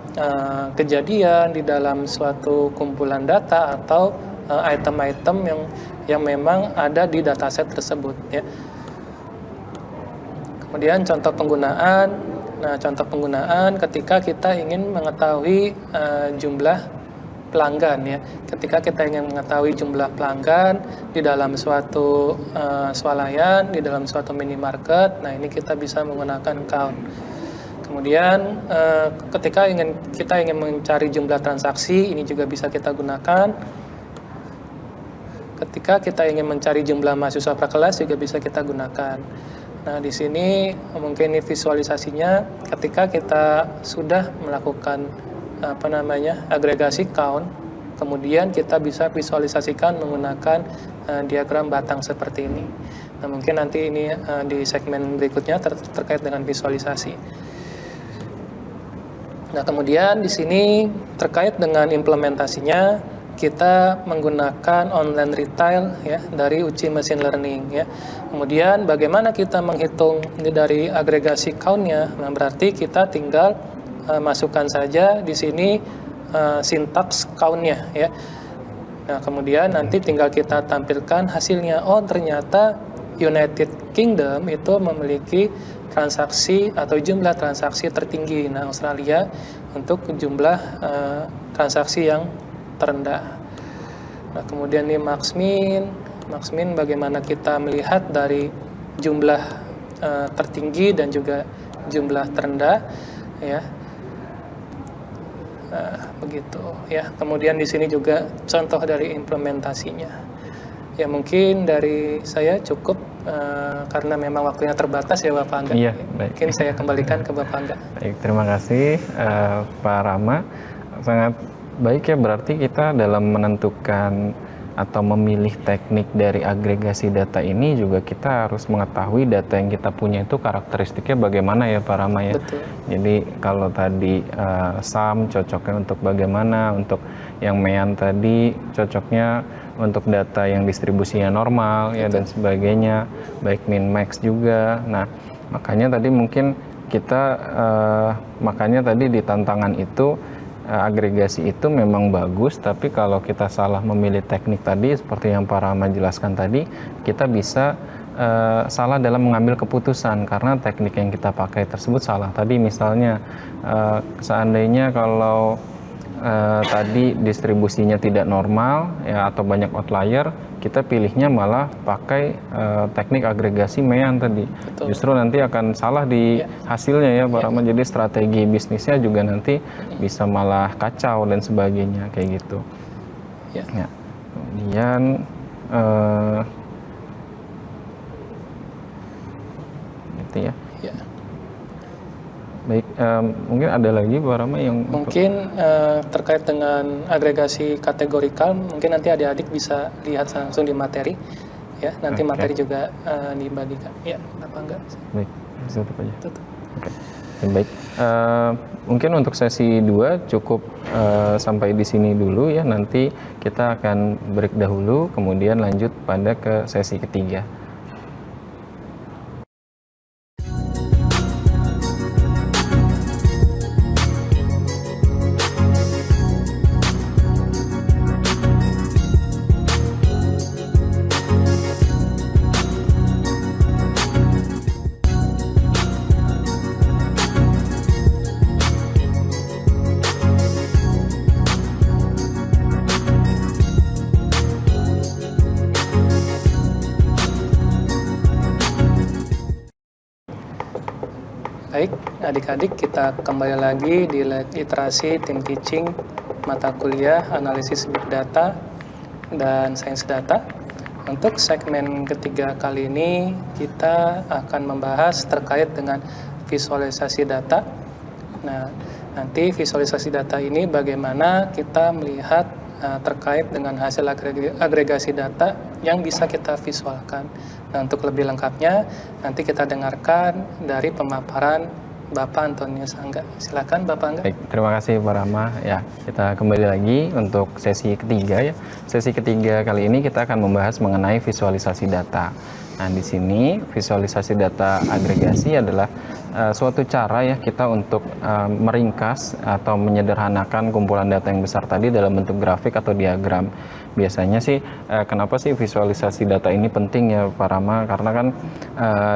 kejadian di dalam suatu kumpulan data atau item-item yang memang ada di dataset tersebut ya. Kemudian contoh penggunaan. Nah, contoh penggunaan ketika kita ingin mengetahui jumlah pelanggan ya. Ketika kita ingin mengetahui jumlah pelanggan di dalam suatu swalayan, di dalam suatu minimarket, nah ini kita bisa menggunakan count. Kemudian ketika kita ingin mencari jumlah transaksi, ini juga bisa kita gunakan. Ketika kita ingin mencari jumlah mahasiswa per kelas juga bisa kita gunakan. Nah, di sini mungkin ini visualisasinya ketika kita sudah melakukan agregasi count, kemudian kita bisa visualisasikan menggunakan diagram batang seperti ini. Nah, mungkin nanti ini di segmen berikutnya terkait dengan visualisasi. Nah, kemudian di sini terkait dengan implementasinya. kita menggunakan online retail ya dari uji machine learning ya. Kemudian bagaimana kita menghitung ini dari agregasi count-nya? Nah, berarti kita tinggal masukkan saja di sini sintaks count-nya ya. Nah, kemudian nanti tinggal kita tampilkan hasilnya. Oh, ternyata United Kingdom itu memiliki transaksi atau jumlah transaksi tertinggi. Nah, Australia untuk jumlah transaksi yang terendah. Nah, kemudian ini max min bagaimana kita melihat dari jumlah tertinggi dan juga jumlah terendah ya. Begitu ya. Kemudian di sini juga contoh dari implementasinya. Ya, mungkin dari saya cukup karena memang waktunya terbatas ya Bapak Angga. Iya, baik. Mungkin saya kembalikan ke Bapak Angga. Baik, terima kasih Pak Rama. Sangat baik ya, berarti kita dalam menentukan atau memilih teknik dari agregasi data ini juga kita harus mengetahui data yang kita punya itu karakteristiknya bagaimana ya Pak Rama ya. Betul. Jadi kalau tadi SAM cocoknya untuk bagaimana, untuk yang MEAN tadi cocoknya untuk data yang distribusinya normal ya dan sebagainya, baik min max juga. Nah, makanya tadi mungkin kita makanya tadi di tantangan itu agregasi itu memang bagus, tapi kalau kita salah memilih teknik tadi seperti yang Pak Rama jelaskan tadi, kita bisa salah dalam mengambil keputusan karena teknik yang kita pakai tersebut salah. Tadi misalnya seandainya kalau tadi distribusinya tidak normal ya atau banyak outlier, kita pilihnya malah pakai teknik agregasi MEAN tadi. Betul. Justru nanti akan salah di hasilnya ya Pak Rama. Jadi strategi bisnisnya juga nanti bisa malah kacau dan sebagainya kayak gitu. Ya. Kemudian gitu ya. Baik, mungkin ada lagi Pak Rama yang mungkin terkait dengan agregasi kategorikal, mungkin nanti adik-adik bisa lihat langsung di materi ya, nanti materi juga dibagikan ya, apa enggak? Baik, tutup aja. Tutup. Oke. Baik, mungkin untuk sesi 2 cukup sampai di sini dulu ya, nanti kita akan break dahulu kemudian lanjut pada ke sesi ketiga. Baik, adik-adik, kita kembali lagi di literasi tim teaching mata kuliah analisis big data dan sains data. Untuk segmen ketiga kali ini kita akan membahas terkait dengan visualisasi data. Nah, nanti visualisasi data ini bagaimana kita melihat terkait dengan hasil agregasi data yang bisa kita visualkan. Nah, untuk lebih lengkapnya nanti kita dengarkan dari pemaparan Bapak Antonius Angga. Silakan Bapak Angga. Baik, terima kasih Pak Rama. Ya, kita kembali lagi untuk sesi ketiga ya. Sesi ketiga kali ini kita akan membahas mengenai visualisasi data. Nah, di sini visualisasi data agregasi adalah suatu cara ya kita untuk meringkas atau menyederhanakan kumpulan data yang besar tadi dalam bentuk grafik atau diagram. Biasanya sih kenapa sih visualisasi data ini penting ya Pak Rama? Karena kan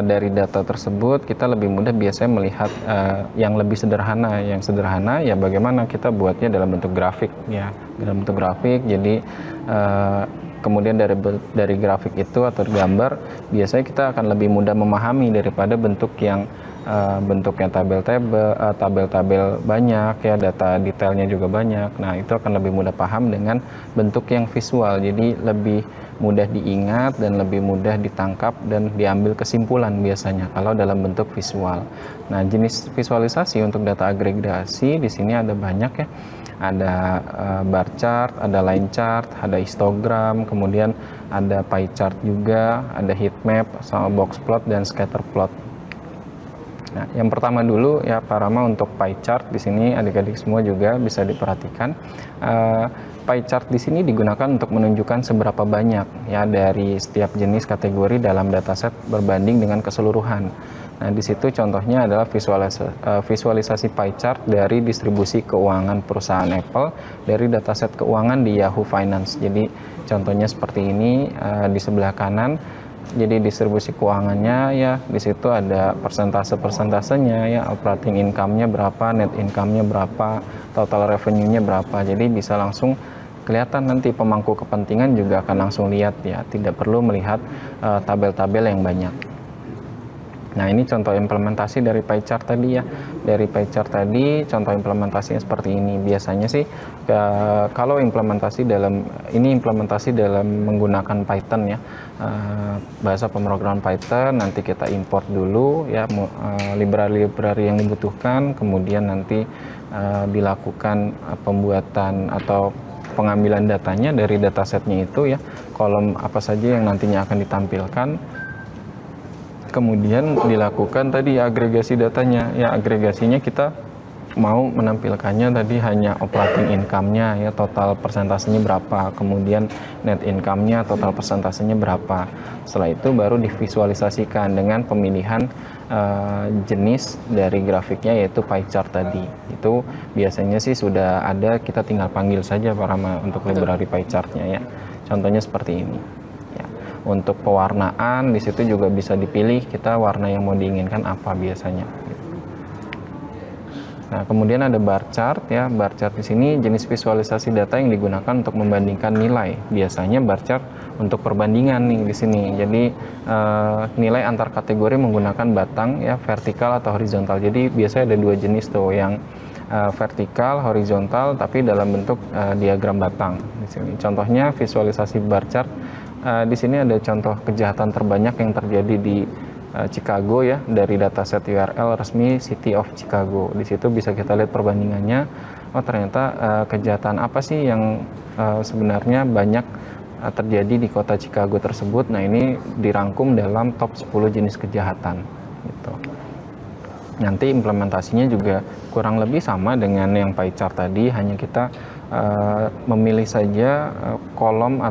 dari data tersebut kita lebih mudah biasanya melihat yang lebih sederhana. Yang sederhana ya bagaimana kita buatnya dalam bentuk grafik ya, dalam bentuk grafik. Jadi kemudian dari grafik itu atau gambar biasanya kita akan lebih mudah memahami daripada bentuk yang bentuknya tabel-tabel banyak ya, data detailnya juga banyak. Nah, itu akan lebih mudah paham dengan bentuk yang visual. Jadi lebih mudah diingat dan lebih mudah ditangkap dan diambil kesimpulan biasanya kalau dalam bentuk visual. Nah, jenis visualisasi untuk data agregasi di sini ada banyak ya. Ada bar chart, ada line chart, ada histogram, kemudian ada pie chart juga, ada heat map, sama box plot dan scatter plot. Nah, yang pertama dulu ya Pak Rama untuk pie chart di sini adik-adik semua juga bisa diperhatikan. pie chart di sini digunakan untuk menunjukkan seberapa banyak ya dari setiap jenis kategori dalam dataset berbanding dengan keseluruhan. Nah, di situ contohnya adalah visualisasi pie chart dari distribusi keuangan perusahaan Apple dari dataset keuangan di Yahoo Finance. Jadi contohnya seperti ini di sebelah kanan. Jadi distribusi keuangannya ya di situ ada persentase-persentasenya ya, operating income-nya berapa, net income-nya berapa, total revenue-nya berapa. Jadi bisa langsung kelihatan, nanti pemangku kepentingan juga akan langsung lihat ya, tidak perlu melihat tabel-tabel yang banyak. Nah, ini contoh implementasi dari pie chart tadi ya. Dari pie chart tadi contoh implementasinya seperti ini. Biasanya sih kalau implementasi dalam menggunakan Python ya, bahasa pemrograman Python. Nanti kita import dulu ya library yang dibutuhkan, kemudian nanti dilakukan pembuatan atau pengambilan datanya dari datasetnya itu ya, kolom apa saja yang nantinya akan ditampilkan. Kemudian dilakukan tadi agregasi datanya ya, agregasinya kita mau menampilkannya tadi hanya operating income-nya ya, total persentasenya berapa, kemudian net income-nya total persentasenya berapa. Setelah itu baru divisualisasikan dengan pemilihan jenis dari grafiknya, yaitu pie chart tadi. Itu biasanya sih sudah ada, kita tinggal panggil saja Parama untuk library pie chart-nya ya. Contohnya seperti ini. Untuk pewarnaan di situ juga bisa dipilih kita warna yang mau diinginkan apa biasanya. Nah, kemudian ada bar chart ya. Bar chart di sini jenis visualisasi data yang digunakan untuk membandingkan nilai. Biasanya bar chart untuk perbandingan nih di sini. Jadi nilai antar kategori menggunakan batang ya, vertikal atau horizontal. Jadi biasanya ada dua jenis tuh, yang vertikal, horizontal, tapi dalam bentuk diagram batang di sini. Contohnya visualisasi bar chart. Di sini ada contoh kejahatan terbanyak yang terjadi di Chicago ya, dari dataset URL resmi City of Chicago. Di situ bisa kita lihat perbandingannya. Oh, ternyata kejahatan apa sih yang sebenarnya banyak terjadi di kota Chicago tersebut. Nah, ini dirangkum dalam top 10 jenis kejahatan gitu. Nanti implementasinya juga kurang lebih sama dengan yang pie chart tadi, hanya kita memilih saja kolom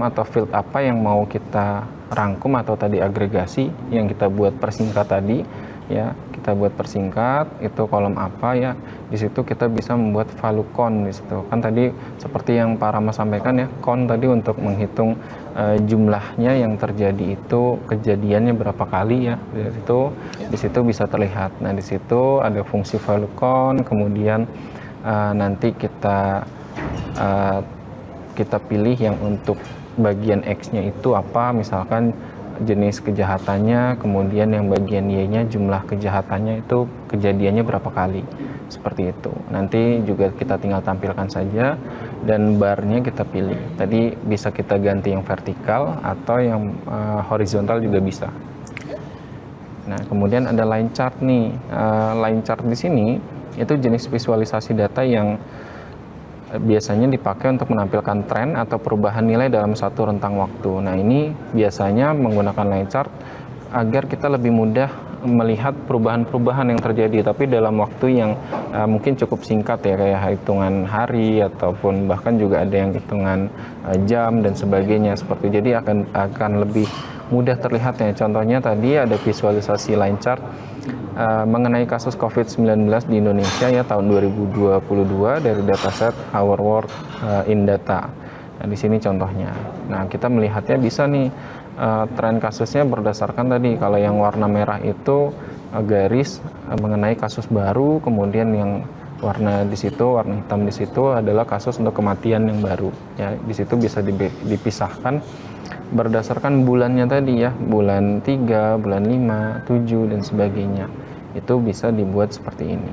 atau field apa yang mau kita rangkum atau tadi agregasi yang kita buat persingkat tadi ya, kita buat persingkat itu kolom apa ya. Di situ kita bisa membuat value count di situ. Kan tadi seperti yang Pak Rama sampaikan ya, count tadi untuk menghitung jumlahnya yang terjadi itu kejadiannya berapa kali ya. Di situ bisa terlihat. Nah, di situ ada fungsi value count, kemudian nanti kita pilih yang untuk bagian X-nya itu apa, misalkan jenis kejahatannya, kemudian yang bagian Y-nya jumlah kejahatannya itu kejadiannya berapa kali, seperti itu. Nanti juga kita tinggal tampilkan saja, dan barnya kita pilih. Tadi bisa kita ganti yang vertikal atau yang horizontal juga bisa. Nah, kemudian ada line chart nih. Line chart di sini itu jenis visualisasi data yang biasanya dipakai untuk menampilkan tren atau perubahan nilai dalam satu rentang waktu. Nah, ini biasanya menggunakan line chart agar kita lebih mudah melihat perubahan-perubahan yang terjadi, tapi dalam waktu yang mungkin cukup singkat ya, kayak hitungan hari ataupun bahkan juga ada yang hitungan jam dan sebagainya seperti. Jadi akan lebih mudah terlihat ya. Contohnya tadi ada visualisasi line chart mengenai kasus COVID-19 di Indonesia ya tahun 2022 dari dataset Our World in Data. Nah, di sini contohnya. Nah, kita melihatnya bisa nih tren kasusnya berdasarkan tadi, kalau yang warna merah itu garis mengenai kasus baru, kemudian yang warna di situ, warna hitam di situ adalah kasus untuk kematian yang baru. Ya, di situ bisa dipisahkan berdasarkan bulannya tadi ya, bulan 3, bulan 5, 7 dan sebagainya. Itu bisa dibuat seperti ini.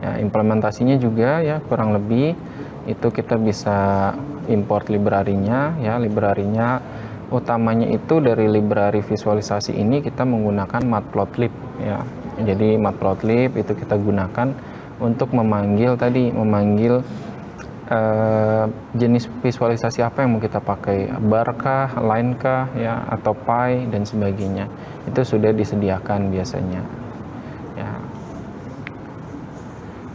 Ya, implementasinya juga ya kurang lebih itu kita bisa import library-nya ya. Library-nya utamanya itu dari library visualisasi ini kita menggunakan Matplotlib ya. Jadi Matplotlib itu kita gunakan untuk memanggil jenis visualisasi apa yang mau kita pakai, bar kah, line kah ya, atau pie dan sebagainya. Itu sudah disediakan biasanya ya.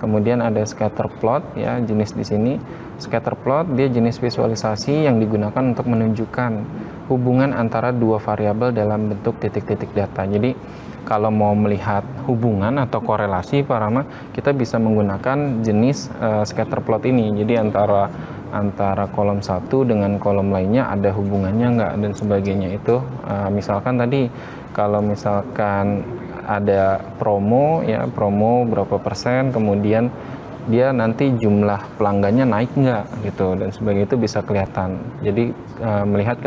Kemudian ada scatter plot ya, jenis di sini. Scatter plot dia jenis visualisasi yang digunakan untuk menunjukkan hubungan antara dua variabel dalam bentuk titik-titik data. Jadi kalau mau melihat hubungan atau korelasi Pak Rama, kita bisa menggunakan jenis scatter plot ini. Jadi antara kolom satu dengan kolom lainnya ada hubungannya nggak dan sebagainya itu. Misalkan tadi kalau misalkan ada promo ya, promo berapa persen, kemudian dia nanti jumlah pelanggannya naik nggak gitu dan sebagainya, itu bisa kelihatan. Jadi melihat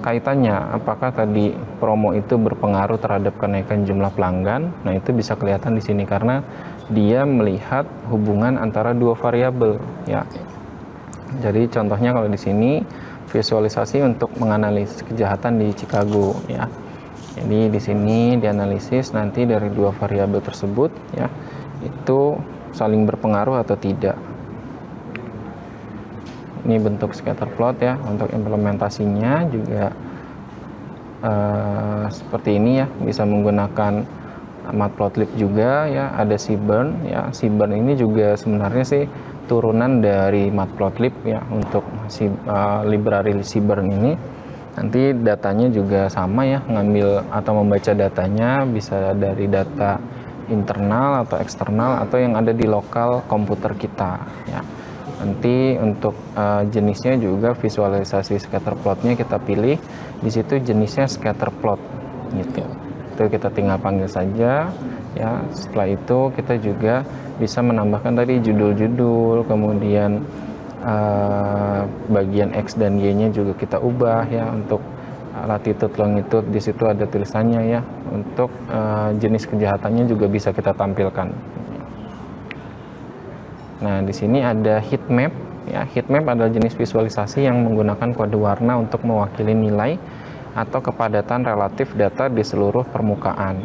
kaitannya apakah tadi promo itu berpengaruh terhadap kenaikan jumlah pelanggan. Nah, itu bisa kelihatan di sini karena dia melihat hubungan antara dua variabel ya. Jadi contohnya kalau di sini visualisasi untuk menganalisis kejahatan di Chicago ya. Jadi di sini dianalisis nanti dari dua variabel tersebut ya, itu saling berpengaruh atau tidak. Ini bentuk scatter plot ya. Untuk implementasinya juga seperti ini ya, bisa menggunakan matplotlib juga ya. Ada Seaborn ya. Seaborn ini juga sebenarnya sih turunan dari matplotlib ya. Untuk library Seaborn ini nanti datanya juga sama ya, ngambil atau membaca datanya bisa dari data internal atau eksternal atau yang ada di lokal komputer kita ya. Nanti untuk jenisnya juga visualisasi scatter plotnya kita pilih di situ, jenisnya scatter plot gitu. Itu kita tinggal panggil saja ya. Setelah itu kita juga bisa menambahkan tadi judul-judul, kemudian bagian X dan Y-nya juga kita ubah ya. Untuk latitude longitude di situ ada tulisannya ya. Untuk jenis kejahatannya juga bisa kita tampilkan. Nah, di sini ada heat map ya. Heat map adalah jenis visualisasi yang menggunakan kode warna untuk mewakili nilai atau kepadatan relatif data di seluruh permukaan.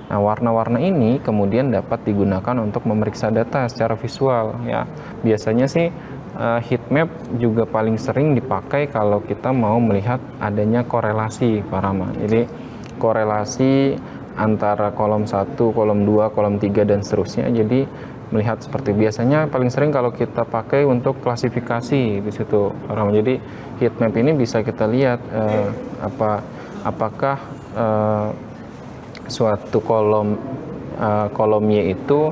Nah, warna-warna ini kemudian dapat digunakan untuk memeriksa data secara visual ya. Biasanya sih heat map juga paling sering dipakai kalau kita mau melihat adanya korelasi Pak Rama. Jadi korelasi antara kolom 1, kolom 2, kolom 3 dan seterusnya. Jadi melihat seperti biasanya paling sering kalau kita pakai untuk klasifikasi di situ Pak Rama. Jadi heat map ini bisa kita lihat apakah suatu kolom Y itu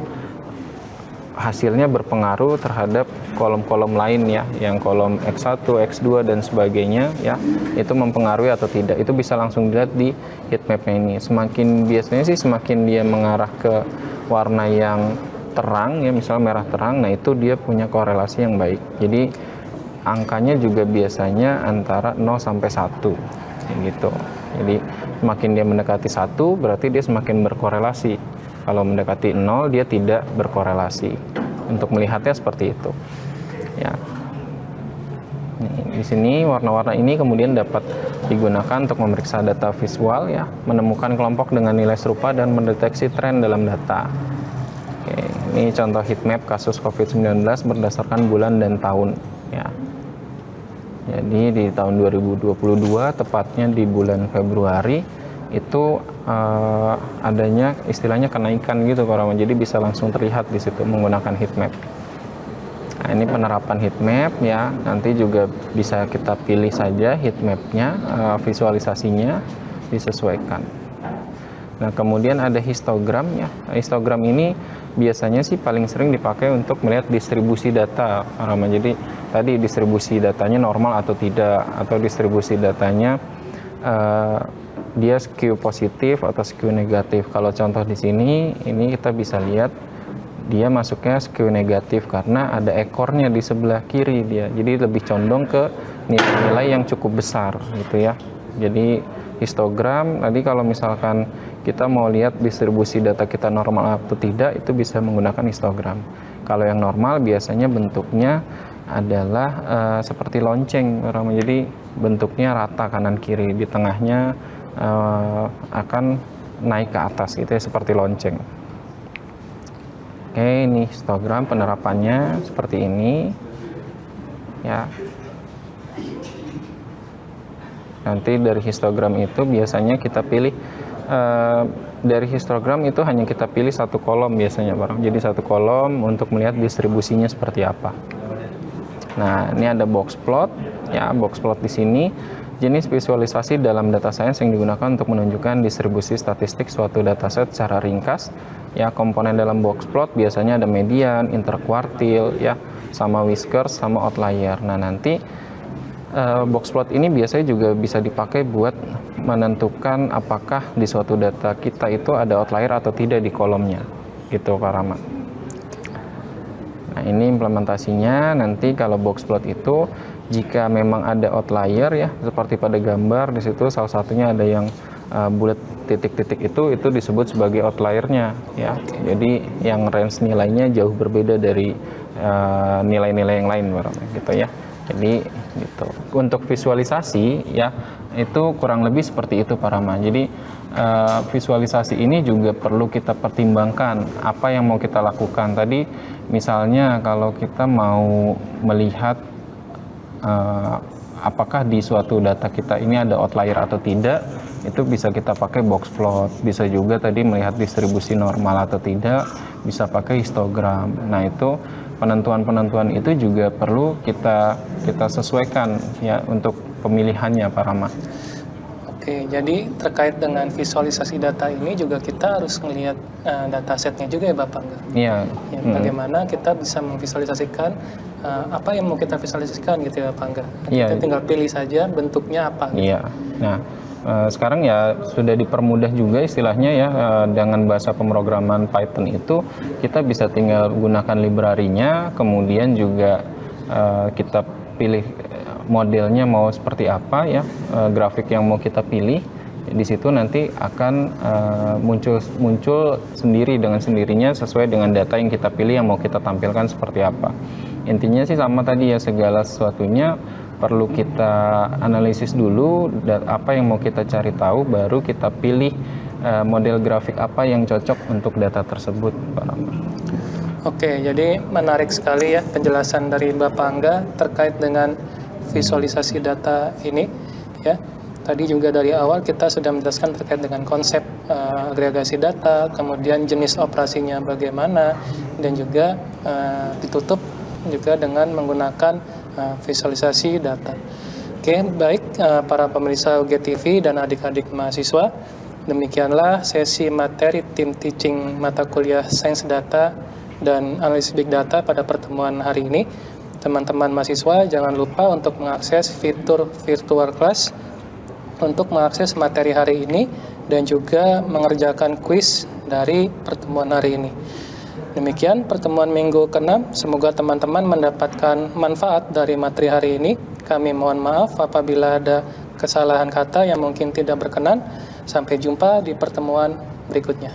hasilnya berpengaruh terhadap kolom-kolom lain ya, yang kolom X1, X2 dan sebagainya ya, itu mempengaruhi atau tidak. Itu bisa langsung dilihat di heat map-nya ini. Semakin biasanya sih semakin dia mengarah ke warna yang terang ya, misalnya merah terang, nah itu dia punya korelasi yang baik. Jadi angkanya juga biasanya antara 0 sampai 1 gitu. Jadi semakin dia mendekati 1 berarti dia semakin berkorelasi. Kalau mendekati 0 dia tidak berkorelasi. Untuk melihatnya seperti itu. Ya. Di sini warna-warna ini kemudian dapat digunakan untuk memeriksa data visual ya, menemukan kelompok dengan nilai serupa dan mendeteksi tren dalam data. Oke, ini contoh heat map kasus COVID-19 berdasarkan bulan dan tahun ya. Jadi di tahun 2022 tepatnya di bulan Februari itu adanya istilahnya kenaikan gitu Pak Rama. Jadi bisa langsung terlihat di situ menggunakan heat map. Nah, ini penerapan heat map ya. Nanti juga bisa kita pilih saja heat mapnya, visualisasinya disesuaikan. Nah, kemudian ada histogram ya. Histogram ini biasanya sih paling sering dipakai untuk melihat distribusi data Pak Rama. Jadi tadi distribusi datanya normal atau tidak, atau distribusi datanya dia skew positif atau skew negatif. Kalau contoh di sini, ini kita bisa lihat dia masuknya skew negatif karena ada ekornya di sebelah kiri dia. Jadi lebih condong ke nilai-nilai yang cukup besar gitu ya. Jadi histogram, tadi kalau misalkan kita mau lihat distribusi data kita normal atau tidak, itu bisa menggunakan histogram. Kalau yang normal biasanya bentuknya adalah seperti lonceng, jadi bentuknya rata kanan kiri, di tengahnya akan naik ke atas gitu ya, seperti lonceng. Oke, ini histogram penerapannya seperti ini ya. Nanti dari histogram itu biasanya kita pilih dari histogram itu hanya kita pilih satu kolom biasanya Pak. Jadi satu kolom untuk melihat distribusinya seperti apa. Nah, ini ada box plot, ya box plot di sini jenis visualisasi dalam data science yang digunakan untuk menunjukkan distribusi statistik suatu dataset secara ringkas. Ya, komponen dalam box plot biasanya ada median, interkuartil, ya, sama whiskers, sama outlier. Nah, nanti box plot ini biasanya juga bisa dipakai buat menentukan apakah di suatu data kita itu ada outlier atau tidak di kolomnya, gitu Pak Rama. Nah, ini implementasinya. Nanti kalau box plot itu jika memang ada outlier, ya seperti pada gambar di situ salah satunya ada yang bulat titik-titik itu disebut sebagai outliernya, ya. Jadi yang range nilainya jauh berbeda dari nilai-nilai yang lain, gitu ya. Jadi gitu. Untuk visualisasi, ya itu kurang lebih seperti itu Pak Rama. Jadi visualisasi ini juga perlu kita pertimbangkan apa yang mau kita lakukan. Tadi misalnya kalau kita mau melihat apakah di suatu data kita ini ada outlier atau tidak, itu bisa kita pakai box plot. Bisa juga tadi melihat distribusi normal atau tidak, bisa pakai histogram. Nah, itu penentuan-penentuan itu juga perlu kita sesuaikan, ya, untuk pemilihannya Pak Rama. Oke, jadi terkait dengan visualisasi data ini juga kita harus melihat datasetnya juga ya Bapak? Iya. Ya, bagaimana kita bisa memvisualisasikan apa yang mau kita visualisasikan gitu ya Pak? Iya. Kita tinggal pilih saja bentuknya apa. Gitu. Iya. Nah, sekarang ya sudah dipermudah juga istilahnya, ya, dengan bahasa pemrograman Python itu kita bisa tinggal gunakan library-nya, kemudian juga kita pilih modelnya mau seperti apa, ya, grafik yang mau kita pilih. Di situ nanti akan muncul sendiri dengan sendirinya sesuai dengan data yang kita pilih yang mau kita tampilkan seperti apa. Intinya sih sama tadi, ya, segala sesuatunya perlu kita analisis dulu dan apa yang mau kita cari tahu, baru kita pilih model grafik apa yang cocok untuk data tersebut, Pak Rama. Oke, jadi menarik sekali ya penjelasan dari Bapak Angga terkait dengan visualisasi data ini, ya. Tadi juga dari awal kita sudah menjelaskan terkait dengan konsep agregasi data, kemudian jenis operasinya bagaimana, dan juga ditutup juga dengan menggunakan visualisasi data. Oke, baik para pemirsa UGTV dan adik-adik mahasiswa, demikianlah sesi materi tim teaching mata kuliah Sains Data dan Analisis Big Data pada pertemuan hari ini. Teman-teman mahasiswa jangan lupa untuk mengakses fitur virtual class untuk mengakses materi hari ini dan juga mengerjakan kuis dari pertemuan hari ini. Demikian pertemuan minggu ke-6. Semoga teman-teman mendapatkan manfaat dari materi hari ini. Kami mohon maaf apabila ada kesalahan kata yang mungkin tidak berkenan. Sampai jumpa di pertemuan berikutnya.